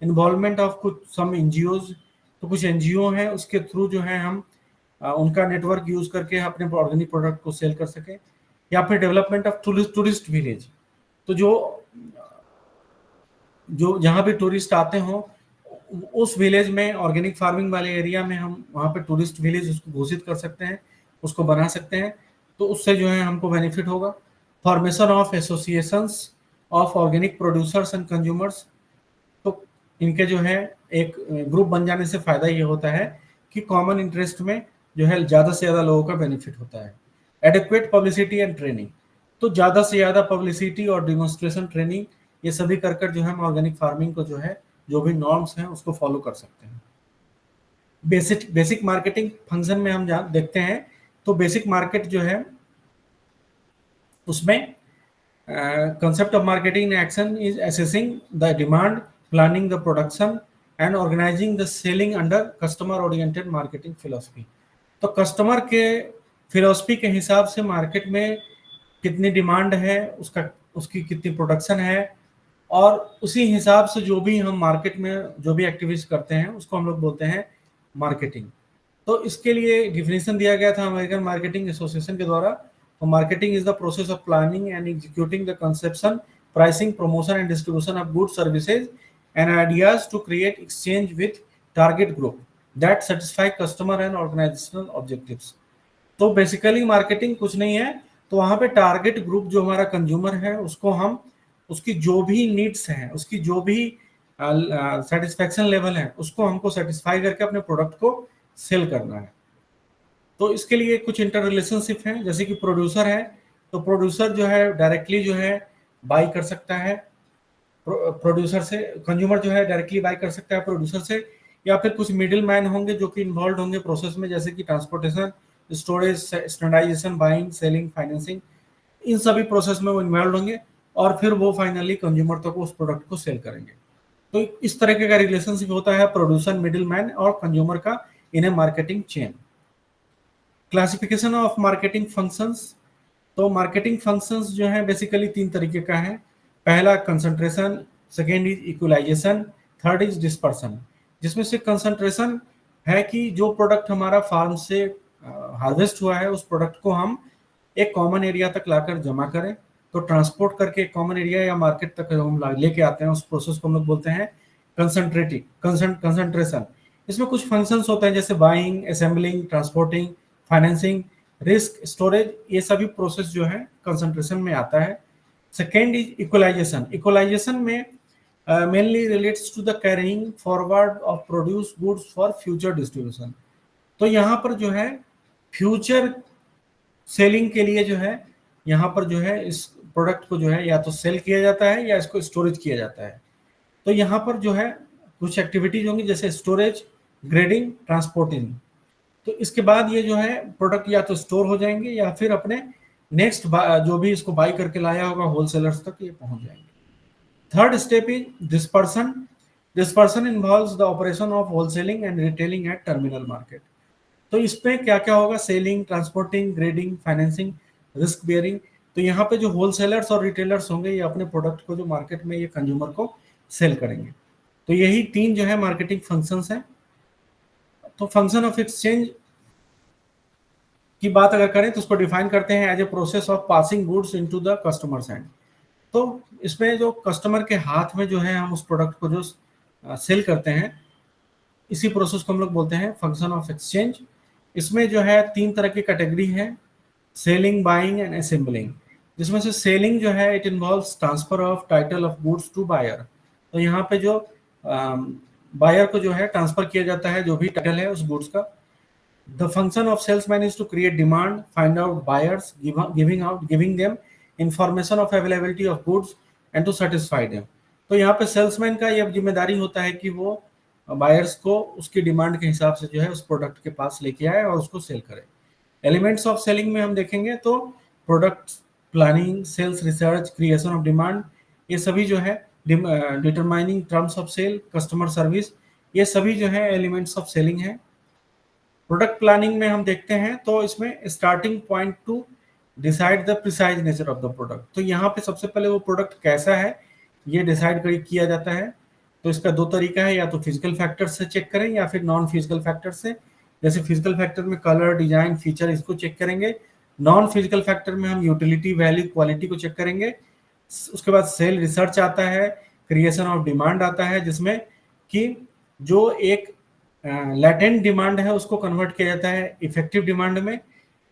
इन्वॉल्वमेंट ऑफ कुछ सम एनजीओज, तो कुछ एनजीओ हैं उसके थ्रू जो है हम उनका नेटवर्क यूज करके अपने ऑर्गेनिक प्रोडक्ट को सेल कर सके। या फिर डेवलपमेंट ऑफ टूरिस्ट विलेज, तो जो जहाँ भी टूरिस्ट आते हो उस विलेज में ऑर्गेनिक फार्मिंग वाले एरिया में हम वहाँ पे टूरिस्ट विलेज उसको घोषित कर सकते हैं, उसको बना सकते हैं, तो उससे जो है हमको बेनिफिट होगा। Formation of associations of organic producers and consumers, तो इनके जो है एक ग्रुप बन जाने से फायदा ये होता है कि कॉमन इंटरेस्ट में जो है ज़्यादा से ज़्यादा लोगों का बेनिफिट होता है। एडिक्वेट पब्लिसिटी एंड ट्रेनिंग, तो ज़्यादा से ज़्यादा पब्लिसिटी और डिमॉन्स्ट्रेशन ट्रेनिंग ये सभी कर जो है हम ऑर्गेनिक फार्मिंग को जो है जो भी नॉर्म्स हैं उसको फॉलो कर सकते हैं। बेसिक मार्केटिंग फंक्शन में हम देखते हैं, तो बेसिक मार्केट जो है उसमें concept of marketing action is assessing the demand, planning the production and organizing the selling under customer oriented marketing philosophy, तो कस्टमर के फिलोसफी के हिसाब से मार्केट में कितनी डिमांड है, उसकी कितनी प्रोडक्शन है, और उसी हिसाब से जो भी हम मार्केट में जो भी एक्टिविटीज करते हैं उसको हम लोग बोलते हैं मार्केटिंग। तो इसके लिए डिफिनेशन दिया गया था अमेरिकन मार्केटिंग एसोसिएशन के द्वारा। तो marketing is the process of planning and executing the conception, pricing, promotion and distribution of good services and ideas to create exchange with target group that satisfy customer and organisational objectives. तो basically marketing कुछ नहीं है, तो वहाँ पे target group जो हमारा consumer है उसको हम उसकी जो भी नीड्स हैं, उसकी जो भी सेटिस्फैक्शन लेवल है उसको हमको सेटिस्फाई करके अपने प्रोडक्ट को सेल करना है। तो इसके लिए कुछ इंटर रिलेशनशिप हैं, जैसे कि प्रोड्यूसर है, तो प्रोड्यूसर जो है डायरेक्टली जो है बाई कर सकता है प्रोड्यूसर से, कंज्यूमर जो है डायरेक्टली बाई कर सकता है प्रोड्यूसर से, या फिर कुछ मिडिल मैन होंगे जो कि इन्वॉल्व होंगे प्रोसेस में, जैसे कि transportation, storage, standardisation, buying, selling, financing, इन सभी प्रोसेस में वो इन्वॉल्व होंगे और फिर वो फाइनली कंज्यूमर तक उस प्रोडक्ट को सेल करेंगे। तो इस तरीके का रिलेशनशिप होता है प्रोड्यूसर, मिडिल मैन और कंज्यूमर का in a marketing chain. Classification of marketing functions, तो मार्केटिंग फंक्शंस जो है बेसिकली 3 तरीके का है। पहला concentration, second is equalisation, third is dispersion. जिसमें से कंसंट्रेशन है कि जो प्रोडक्ट हमारा फार्म से हार्वेस्ट हुआ है उस प्रोडक्ट को हम एक कॉमन एरिया तक लाकर जमा करें, तो ट्रांसपोर्ट करके एक कॉमन एरिया या मार्केट तक हम लेके आते हैं, उस प्रोसेस को हम लोग बोलते हैं कंसंट्रेशन। इसमें कुछ फंक्शंस होते हैं जैसे buying, assembling, transporting, financing, risk, storage, ये सभी प्रोसेस जो है कंसंट्रेशन में आता है। Second is equalisation. इक्वलाइजेशन में mainly relates to the carrying forward of produce goods for future distribution. तो यहाँ पर जो है फ्यूचर सेलिंग के लिए जो है यहाँ पर जो है इस प्रोडक्ट को जो है या तो सेल किया जाता है या इसको स्टोरेज किया जाता है। तो यहाँ पर जो है कुछ एक्टिविटीज होंगी जैसे स्टोरेज, ग्रेडिंग, ट्रांसपोर्टिंग। तो इसके बाद ये जो है प्रोडक्ट या तो स्टोर हो जाएंगे या फिर अपने नेक्स्ट जो भी इसको बाई करके लाया होगा होलसेलर्स तक ये पहुंच जाएंगे। Third step is dispersion. Dispersion involves the operation of wholesaling and retailing at terminal market. तो इसमें क्या क्या होगा? Selling, transporting, grading, financing, risk bearing. तो यहाँ पे जो होलसेलर्स और रिटेलर्स होंगे ये अपने प्रोडक्ट को जो मार्केट में ये कंज्यूमर को सेल करेंगे। तो यही 3 जो है मार्केटिंग फंक्शंस हैं। तो फंक्शन ऑफ एक्सचेंज की बात अगर करें तो उसको डिफाइन करते हैं as a process of passing goods into the customers hand. तो इसमें जो कस्टमर के हाथ में जो है हम उस प्रोडक्ट को जो सेल करते हैं इसी प्रोसेस को हम लोग बोलते हैं फंक्शन ऑफ एक्सचेंज। इसमें जो है 3 तरह की कैटेगरी है, सेलिंग, बाइंग एंड असेंबलिंग। जिसमें से सेलिंग जो है it involves transfer of title of goods to buyer. तो यहाँ पे जो बायर को जो है ट्रांसफर किया जाता है जो भी टाइटल है उस गुड्स का। The function of salesman is to create demand, find out buyers, giving them information of availability of goods and to satisfy them। तो यहाँ पे सेल्समैन का ये जिम्मेदारी होता है कि वो बायर्स को उसकी डिमांड के हिसाब से जो है उस प्रोडक्ट के पास लेके आए और उसको सेल करे। एलिमेंट्स ऑफ सेलिंग में हम देखेंगे तो product planning, sales research, creation of demand, ये सभी जो है determining terms of sale, customer service, ये सभी जो है एलिमेंट्स ऑफ सेलिंग है। प्रोडक्ट प्लानिंग में हम देखते हैं तो इसमें starting point to decide the precise nature of the product. तो यहाँ पे सबसे पहले वो प्रोडक्ट कैसा है ये डिसाइड किया जाता है। तो इसका 2 तरीका है, या तो फिजिकल फैक्टर से चेक करें या फिर नॉन फिजिकल फैक्टर से। जैसे फिजिकल फैक्टर में कलर, डिजाइन, फीचर इसको चेक करेंगे। नॉन फिजिकल फैक्टर में हम यूटिलिटी, वैल्यू, क्वालिटी को चेक करेंगे। उसके बाद सेल रिसर्च आता है, क्रिएशन ऑफ डिमांड आता है जिसमें कि जो एक लैटेंट डिमांड है उसको कन्वर्ट किया जाता है इफेक्टिव डिमांड में।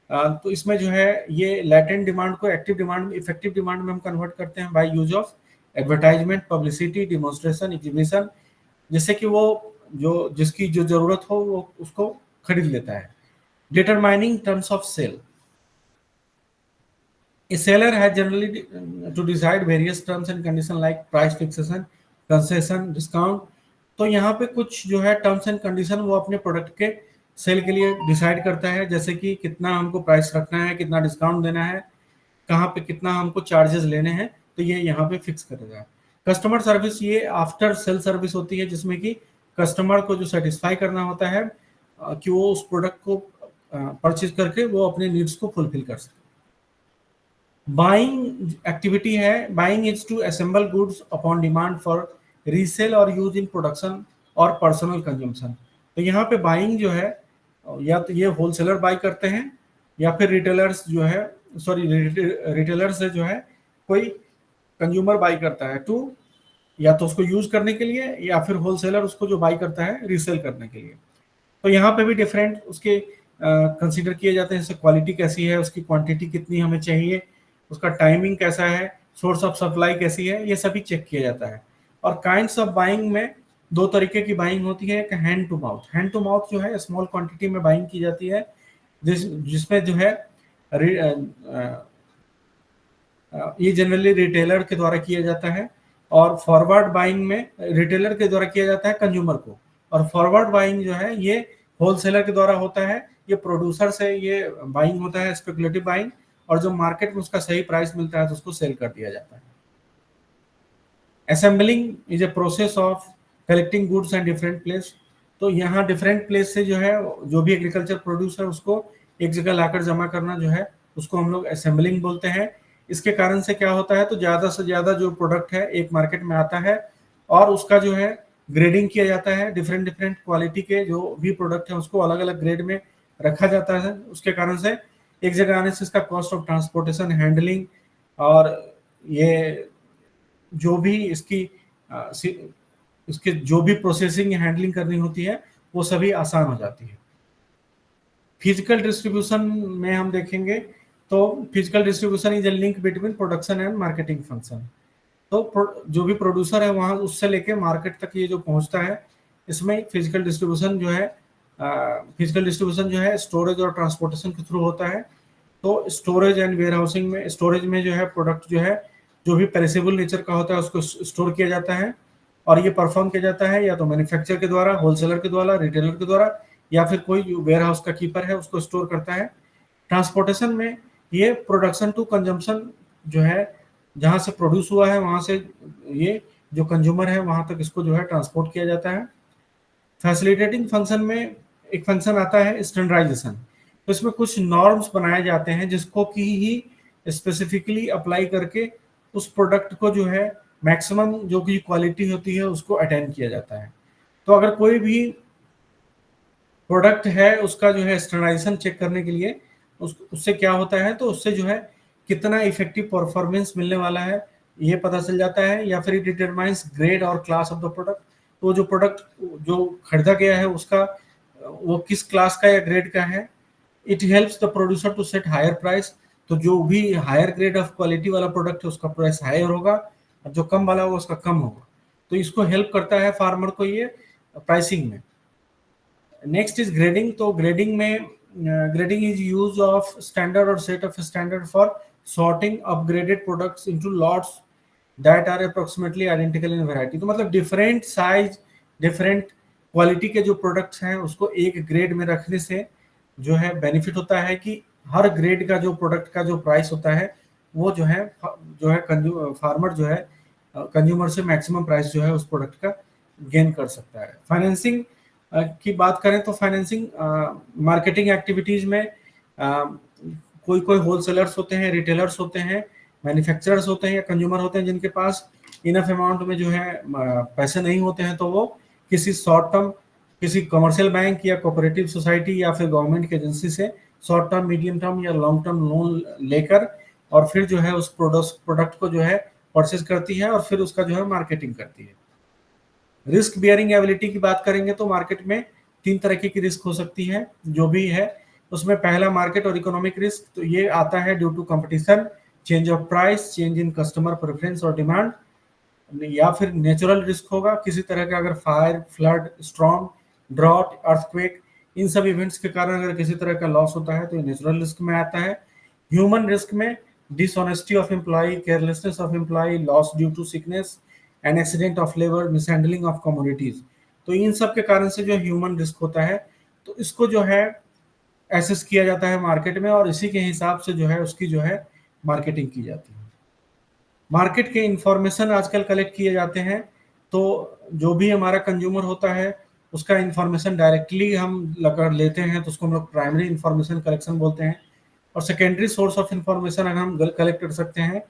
तो इसमें जो है ये लैटेंट डिमांड को एक्टिव डिमांड में, इफेक्टिव डिमांड में हम कन्वर्ट करते हैं by use of advertisement, publicity, demonstration, exhibition, जिससे कि वो जो जिसकी जो जरूरत हो वो उसको खरीद लेता है। Determining terms of sale. A seller has generally to decide various terms and conditions like price fixation, concession, discount। तो यहाँ पे कुछ जो है टर्म्स एंड कंडीशन वो अपने प्रोडक्ट के सेल के लिए डिसाइड करता है, जैसे कि कितना हमको प्राइस रखना है, कितना डिस्काउंट देना है, कहाँ पे कितना हमको चार्जेस लेने हैं, तो ये यहाँ पे फिक्स करेगा। कस्टमर सर्विस ये आफ्टर सेल सर्विस होती है जिसमें कि कस्टमर को जो सेटिस्फाई करना होता है कि वो उस प्रोडक्ट को परचेज करके वो अपने नीड्स को फुलफिल कर सके। बाइंग एक्टिविटी है, buying is to assemble goods upon demand for resale और यूज इन प्रोडक्शन और पर्सनल कंजम्पशन। तो यहाँ पे बाइंग जो है या तो ये होलसेलर बाई करते हैं या फिर रिटेलर्स जो है रिटेलर से जो है कोई कंज्यूमर बाई करता है टू या तो उसको यूज करने के लिए या फिर होलसेलर उसको जो बाई करता है रीसेल करने के लिए। तो यहाँ पे भी डिफरेंट उसके कंसीडर किए जाते हैं, जैसे क्वालिटी कैसी है, उसकी क्वांटिटी कितनी हमें चाहिए, उसका टाइमिंग कैसा है, सोर्स ऑफ सप्लाई कैसी है, ये सभी चेक किया जाता है। और काइंड्स ऑफ बाइंग में 2 तरीके की बाइंग होती है। एक hand to mouth. Hand to mouth जो है स्मॉल क्वांटिटी में बाइंग की जाती है जिसमें जो है ये जनरली रिटेलर के द्वारा किया जाता है। और फॉरवर्ड बाइंग में रिटेलर के द्वारा किया जाता है कंज्यूमर को, और फॉरवर्ड बाइंग जो है ये होलसेलर के द्वारा होता है, ये प्रोड्यूसर से ये बाइंग होता है, स्पेकुलेटिव बाइंग, और जो मार्केट में उसका सही प्राइस मिलता है तो उसको सेल कर दिया जाता है। Assembling is a process of collecting goods and different place. तो यहाँ डिफरेंट प्लेस से जो है जो भी एग्रीकल्चर प्रोड्यूस है उसको एक जगह लाकर जमा करना जो है उसको हम लोग असेंबलिंग बोलते हैं। इसके कारण से क्या होता है तो ज्यादा से ज्यादा जो प्रोडक्ट है एक मार्केट में आता है और उसका जो है ग्रेडिंग किया जाता है। डिफरेंट डिफरेंट क्वालिटी के जो भी प्रोडक्ट है उसको अलग अलग ग्रेड में रखा जाता है। उसके कारण से एक जगह आने से इसका कॉस्ट ऑफ ट्रांसपोर्टेशन, हैंडलिंग और ये जो भी इसके जो भी प्रोसेसिंग हैंडलिंग करनी होती है वो सभी आसान हो जाती है। फिजिकल डिस्ट्रीब्यूशन में हम देखेंगे तो physical distribution is a link between production and marketing function. तो जो भी प्रोड्यूसर है वहां उससे लेके मार्केट तक ये जो पहुंचता है, इसमें फिजिकल डिस्ट्रीब्यूशन जो है स्टोरेज और ट्रांसपोर्टेशन के थ्रू होता है। तो स्टोरेज एंड वेयर हाउसिंग में, स्टोरेज में जो है प्रोडक्ट जो भी पेरिसेबल नेचर का होता है उसको स्टोर किया जाता है, और ये परफॉर्म किया जाता है या तो मैन्युफैक्चर के द्वारा, होलसेलर के द्वारा, रिटेलर के द्वारा, या फिर कोई वेयर हाउस का कीपर है उसको स्टोर करता है। ट्रांसपोर्टेशन में ये प्रोडक्शन टू कंजम्पशन जो है, जहां से प्रोड्यूस हुआ है वहां से ये जो कंज्यूमर है वहां तक इसको जो है ट्रांसपोर्ट किया जाता है। फैसिलिटेटिंग फंक्शन में एक फंक्शन आता है स्टैंडर्डाइजेशन। तो इसमें कुछ नॉर्म्स बनाए जाते हैं जिसको की ही स्पेसिफिकली अप्लाई करके उस प्रोडक्ट को जो है मैक्सिमम जो की क्वालिटी होती है उसको अटेंड किया जाता है। तो अगर कोई भी प्रोडक्ट है उसका जो है स्टैंडर्डाइजेशन चेक करने के लिए उससे क्या होता है, तो उससे जो है कितना इफेक्टिव परफॉर्मेंस मिलने वाला है ये पता चल जाता है, या फिर इट डिटरमाइंस ग्रेड और क्लास ऑफ द प्रोडक्ट। तो जो प्रोडक्ट जो खरीदा गया है उसका वो किस क्लास का या ग्रेड का है। It helps the producer to set higher price. तो जो भी हायर ग्रेड ऑफ क्वालिटी वाला प्रोडक्ट है उसका प्राइस हायर होगा, और जो कम वाला होगा उसका कम होगा। तो इसको हेल्प करता है फार्मर को ये प्राइसिंग में। Next is grading. तो ग्रेडिंग में grading is use of standard और set of standard for sorting upgraded products into lots that are approximately identical in variety. तो मतलब डिफरेंट साइज, डिफरेंट क्वालिटी के जो प्रोडक्ट्स हैं उसको एक ग्रेड में रखने से जो है बेनिफिट होता है कि हर ग्रेड का जो प्रोडक्ट का जो प्राइस होता है वो जो है फार्मर जो है कंज्यूमर से मैक्सिमम प्राइस जो है उस प्रोडक्ट का गेन कर सकता है। फाइनेंसिंग की बात करें तो फाइनेंसिंग मार्केटिंग एक्टिविटीज में कोई कोई होलसेलर्स होते हैं, रिटेलर्स होते हैं, मैन्युफैक्चरर्स होते हैं या कंज्यूमर होते हैं जिनके पास इनफ अमाउंट में जो है पैसे नहीं होते हैं, तो वो किसी शॉर्ट टर्म, किसी कमर्शियल बैंक या कोऑपरेटिव सोसाइटी या फिर गवर्नमेंट की एजेंसी से शॉर्ट टर्म, मीडियम टर्म या लॉन्ग टर्म लोन लेकर और फिर जो है उस प्रोडक्ट को जो है परचेज करती है और फिर उसका जो है मार्केटिंग करती है। रिस्क बियरिंग एबिलिटी की बात करेंगे तो मार्केट में 3 तरह की रिस्क हो सकती है जो भी है उसमें। पहला मार्केट और इकोनॉमिक रिस्क, तो ये आता है due to competition, change of price, change in customer preference और डिमांड। या फिर नेचुरल रिस्क होगा किसी तरह का, अगर fire, flood, storm, drought, earthquake, इन सब इवेंट्स के कारण अगर किसी तरह का लॉस होता है तो ये नेचुरल रिस्क में आता है। ह्यूमन रिस्क में dishonesty of employee, carelessness of employee, loss due to sickness and accident of labour, mishandling of commodities. तो इन सब के कारण से जो ह्यूमन रिस्क होता है तो इसको जो है एसेस किया जाता है मार्केट में और इसी के हिसाब से जो है उसकी जो है मार्केटिंग की जाती है। मार्केट के इंफॉर्मेशन आजकल कलेक्ट किए जाते हैं, तो जो भी हमारा कंज्यूमर होता है उसका इंफॉर्मेशन डायरेक्टली हम लगा लेते हैं तो उसको हम लोग प्राइमरी इंफॉर्मेशन कलेक्शन बोलते हैं। और सेकेंडरी सोर्स ऑफ इंफॉर्मेशन अगर हम कलेक्ट कर सकते हैं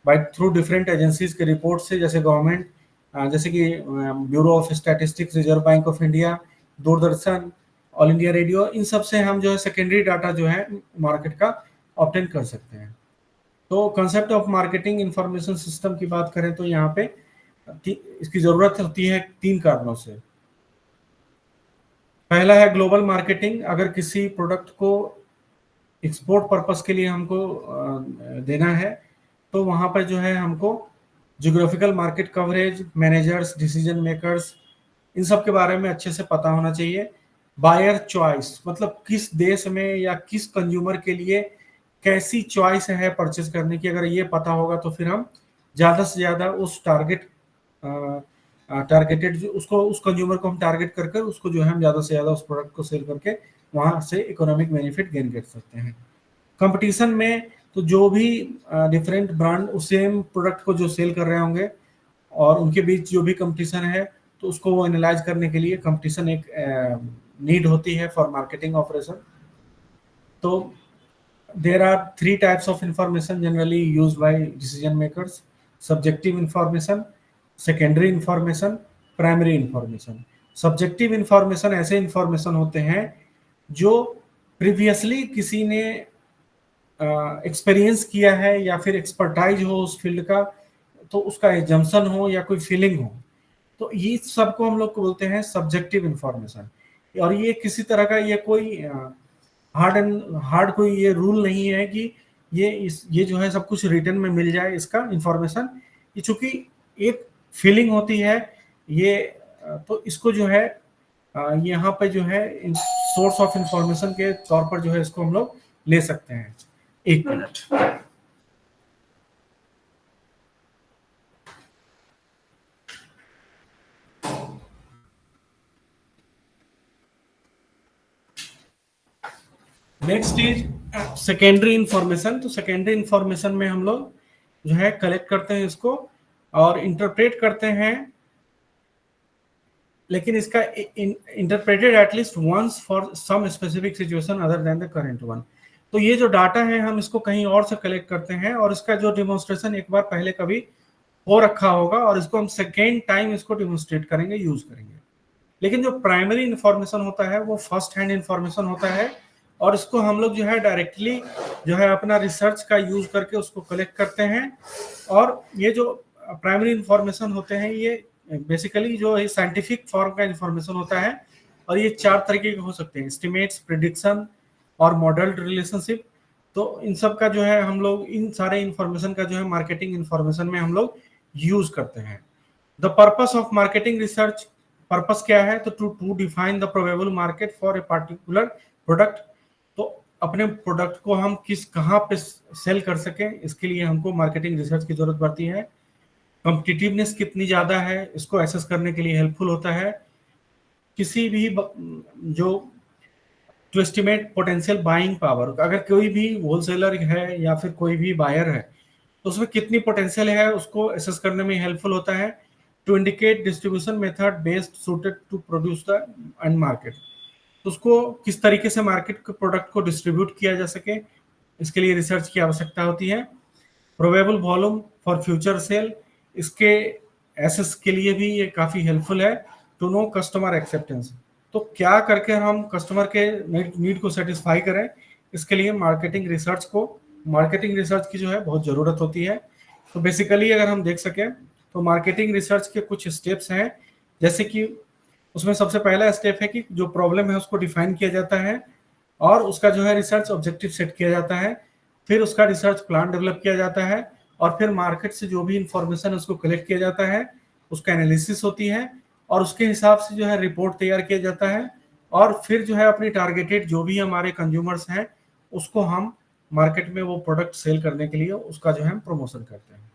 बाय थ्रू डिफरेंट एजेंसीज के रिपोर्ट से, जैसे गवर्नमेंट, जैसे कि Bureau of Statistics, Reserve Bank of India, Doordarshan, All India Radio, इन सब से हम जो है सेकेंडरी डाटा जो है मार्केट का ऑब्टेन कर सकते हैं। तो concept of marketing information system की बात करें तो यहाँ पे इसकी जरूरत होती है 3 कारणों से। पहला है ग्लोबल मार्केटिंग। अगर किसी प्रोडक्ट को एक्सपोर्ट पर्पस के लिए हमको देना है तो वहां पर जो है हमको geographical market coverage, managers, decision makers, इन सब के बारे में अच्छे से पता होना चाहिए। बायर चॉइस, मतलब किस देश में या किस कंज्यूमर के लिए कैसी चॉइस है परचेज करने की, अगर ये पता होगा तो फिर हम ज़्यादा से ज़्यादा उस टारगेटेड उसको, उस कंज्यूमर को हम टारगेट करके उसको जो है हम ज़्यादा से ज़्यादा उस प्रोडक्ट को सेल करके वहाँ से इकोनॉमिक बेनिफिट गेन कर सकते हैं। कंपटीशन में तो जो भी डिफरेंट ब्रांड उस सेम प्रोडक्ट को जो सेल कर रहे होंगे और उनके बीच जो भी कंपटीशन है तो उसको वो एनालाइज करने के लिए कंपटीशन एक नीड होती है फॉर मार्केटिंग ऑपरेशन। तो there are 3 types of information generally used by decision makers: subjective information, secondary information, primary information। subjective information ऐसे information होते हैं जो previously किसी ने एक्सपीरियंस किया है या फिर एक्सपर्टाइज हो उस फील्ड का, तो उसका एजम्पशन हो या कोई फीलिंग हो, तो ये सबको हम लोग को बोलते हैं सब्जेक्टिव इंफॉर्मेशन। और ये किसी तरह का ये कोई हार्ड कोई ये रूल नहीं है कि ये जो है सब कुछ रिटर्न में मिल जाए इसका इंफॉर्मेशन। ये चूंकि एक फीलिंग होती है ये, तो इसको जो है यहाँ पे जो है सोर्स ऑफ इंफॉर्मेशन के तौर पर जो है इसको हम लोग ले सकते हैं। 1 minute. Next is secondary information. तो सेकेंडरी इंफॉर्मेशन में हम लोग जो है कलेक्ट करते हैं इसको और इंटरप्रेट करते हैं, लेकिन इसका interpreted at least once for some specific situation other than the current one. तो ये जो डाटा है हम इसको कहीं और से कलेक्ट करते हैं और इसका जो डिमॉन्स्ट्रेशन एक बार पहले कभी हो रखा होगा और इसको हम सेकेंड टाइम इसको डिमॉन्स्ट्रेट करेंगे, यूज करेंगे। लेकिन जो प्राइमरी इंफॉर्मेशन होता है वो फर्स्ट हैंड इंफॉर्मेशन होता है और इसको हम लोग जो है डायरेक्टली जो है अपना रिसर्च का यूज करके उसको कलेक्ट करते हैं। और ये जो प्राइमरी इंफॉर्मेशन होते हैं ये बेसिकली जो है साइंटिफिक फॉर्म का इंफॉर्मेशन होता है और ये 4 तरीके के हो सकते हैं: एस्टिमेट्स, प्रेडिक्शन और मॉडल्ड रिलेशनशिप। तो इन सब का जो है हम लोग इन सारे इंफॉर्मेशन का जो है मार्केटिंग इंफॉर्मेशन में हम लोग यूज करते हैं। The purpose of marketing research, purpose क्या है? तो to define the probable market for a particular product. तो अपने प्रोडक्ट को हम कहाँ पे सेल कर सकें, इसके लिए हमको मार्केटिंग रिसर्च की जरूरत पड़ती है। कॉम्पिटिटिवनेस कितनी ज्यादा है इसको एसेस करने के लिए हेल्पफुल होता है। किसी भी जो to estimate potential buying power, अगर कोई भी होलसेलर है या फिर कोई भी बायर है तो उसमें कितनी पोटेंशियल है उसको एसेस करने में हेल्पफुल होता है। To indicate distribution method based suited to produce the end market, तो उसको किस तरीके से मार्केट के प्रोडक्ट को डिस्ट्रीब्यूट किया जा सके, इसके लिए रिसर्च की आवश्यकता होती है। Probable volume for future cell, इसके एसेस के लिए भी ये काफी हेल्पफुल है। टू नो कस्टमर एक्सेप्टेंस, तो क्या करके हम कस्टमर के नीड को सेटिस्फाई करें, इसके लिए मार्केटिंग रिसर्च की जो है बहुत जरूरत होती है। तो बेसिकली अगर हम देख सकें तो मार्केटिंग रिसर्च के कुछ स्टेप्स हैं, जैसे कि उसमें सबसे पहला स्टेप है कि जो प्रॉब्लम है उसको डिफाइन किया जाता है और उसका जो है रिसर्च ऑब्जेक्टिव सेट किया जाता है। फिर उसका रिसर्च प्लान डेवलप किया जाता है और फिर मार्केट से जो भी इंफॉर्मेशन उसको कलेक्ट किया जाता है उसका एनालिसिस होती है और उसके हिसाब से जो है रिपोर्ट तैयार किया जाता है और फिर जो है अपनी टारगेटेड जो भी हमारे कंज्यूमर्स हैं उसको हम मार्केट में वो प्रोडक्ट सेल करने के लिए उसका जो है प्रमोशन करते हैं।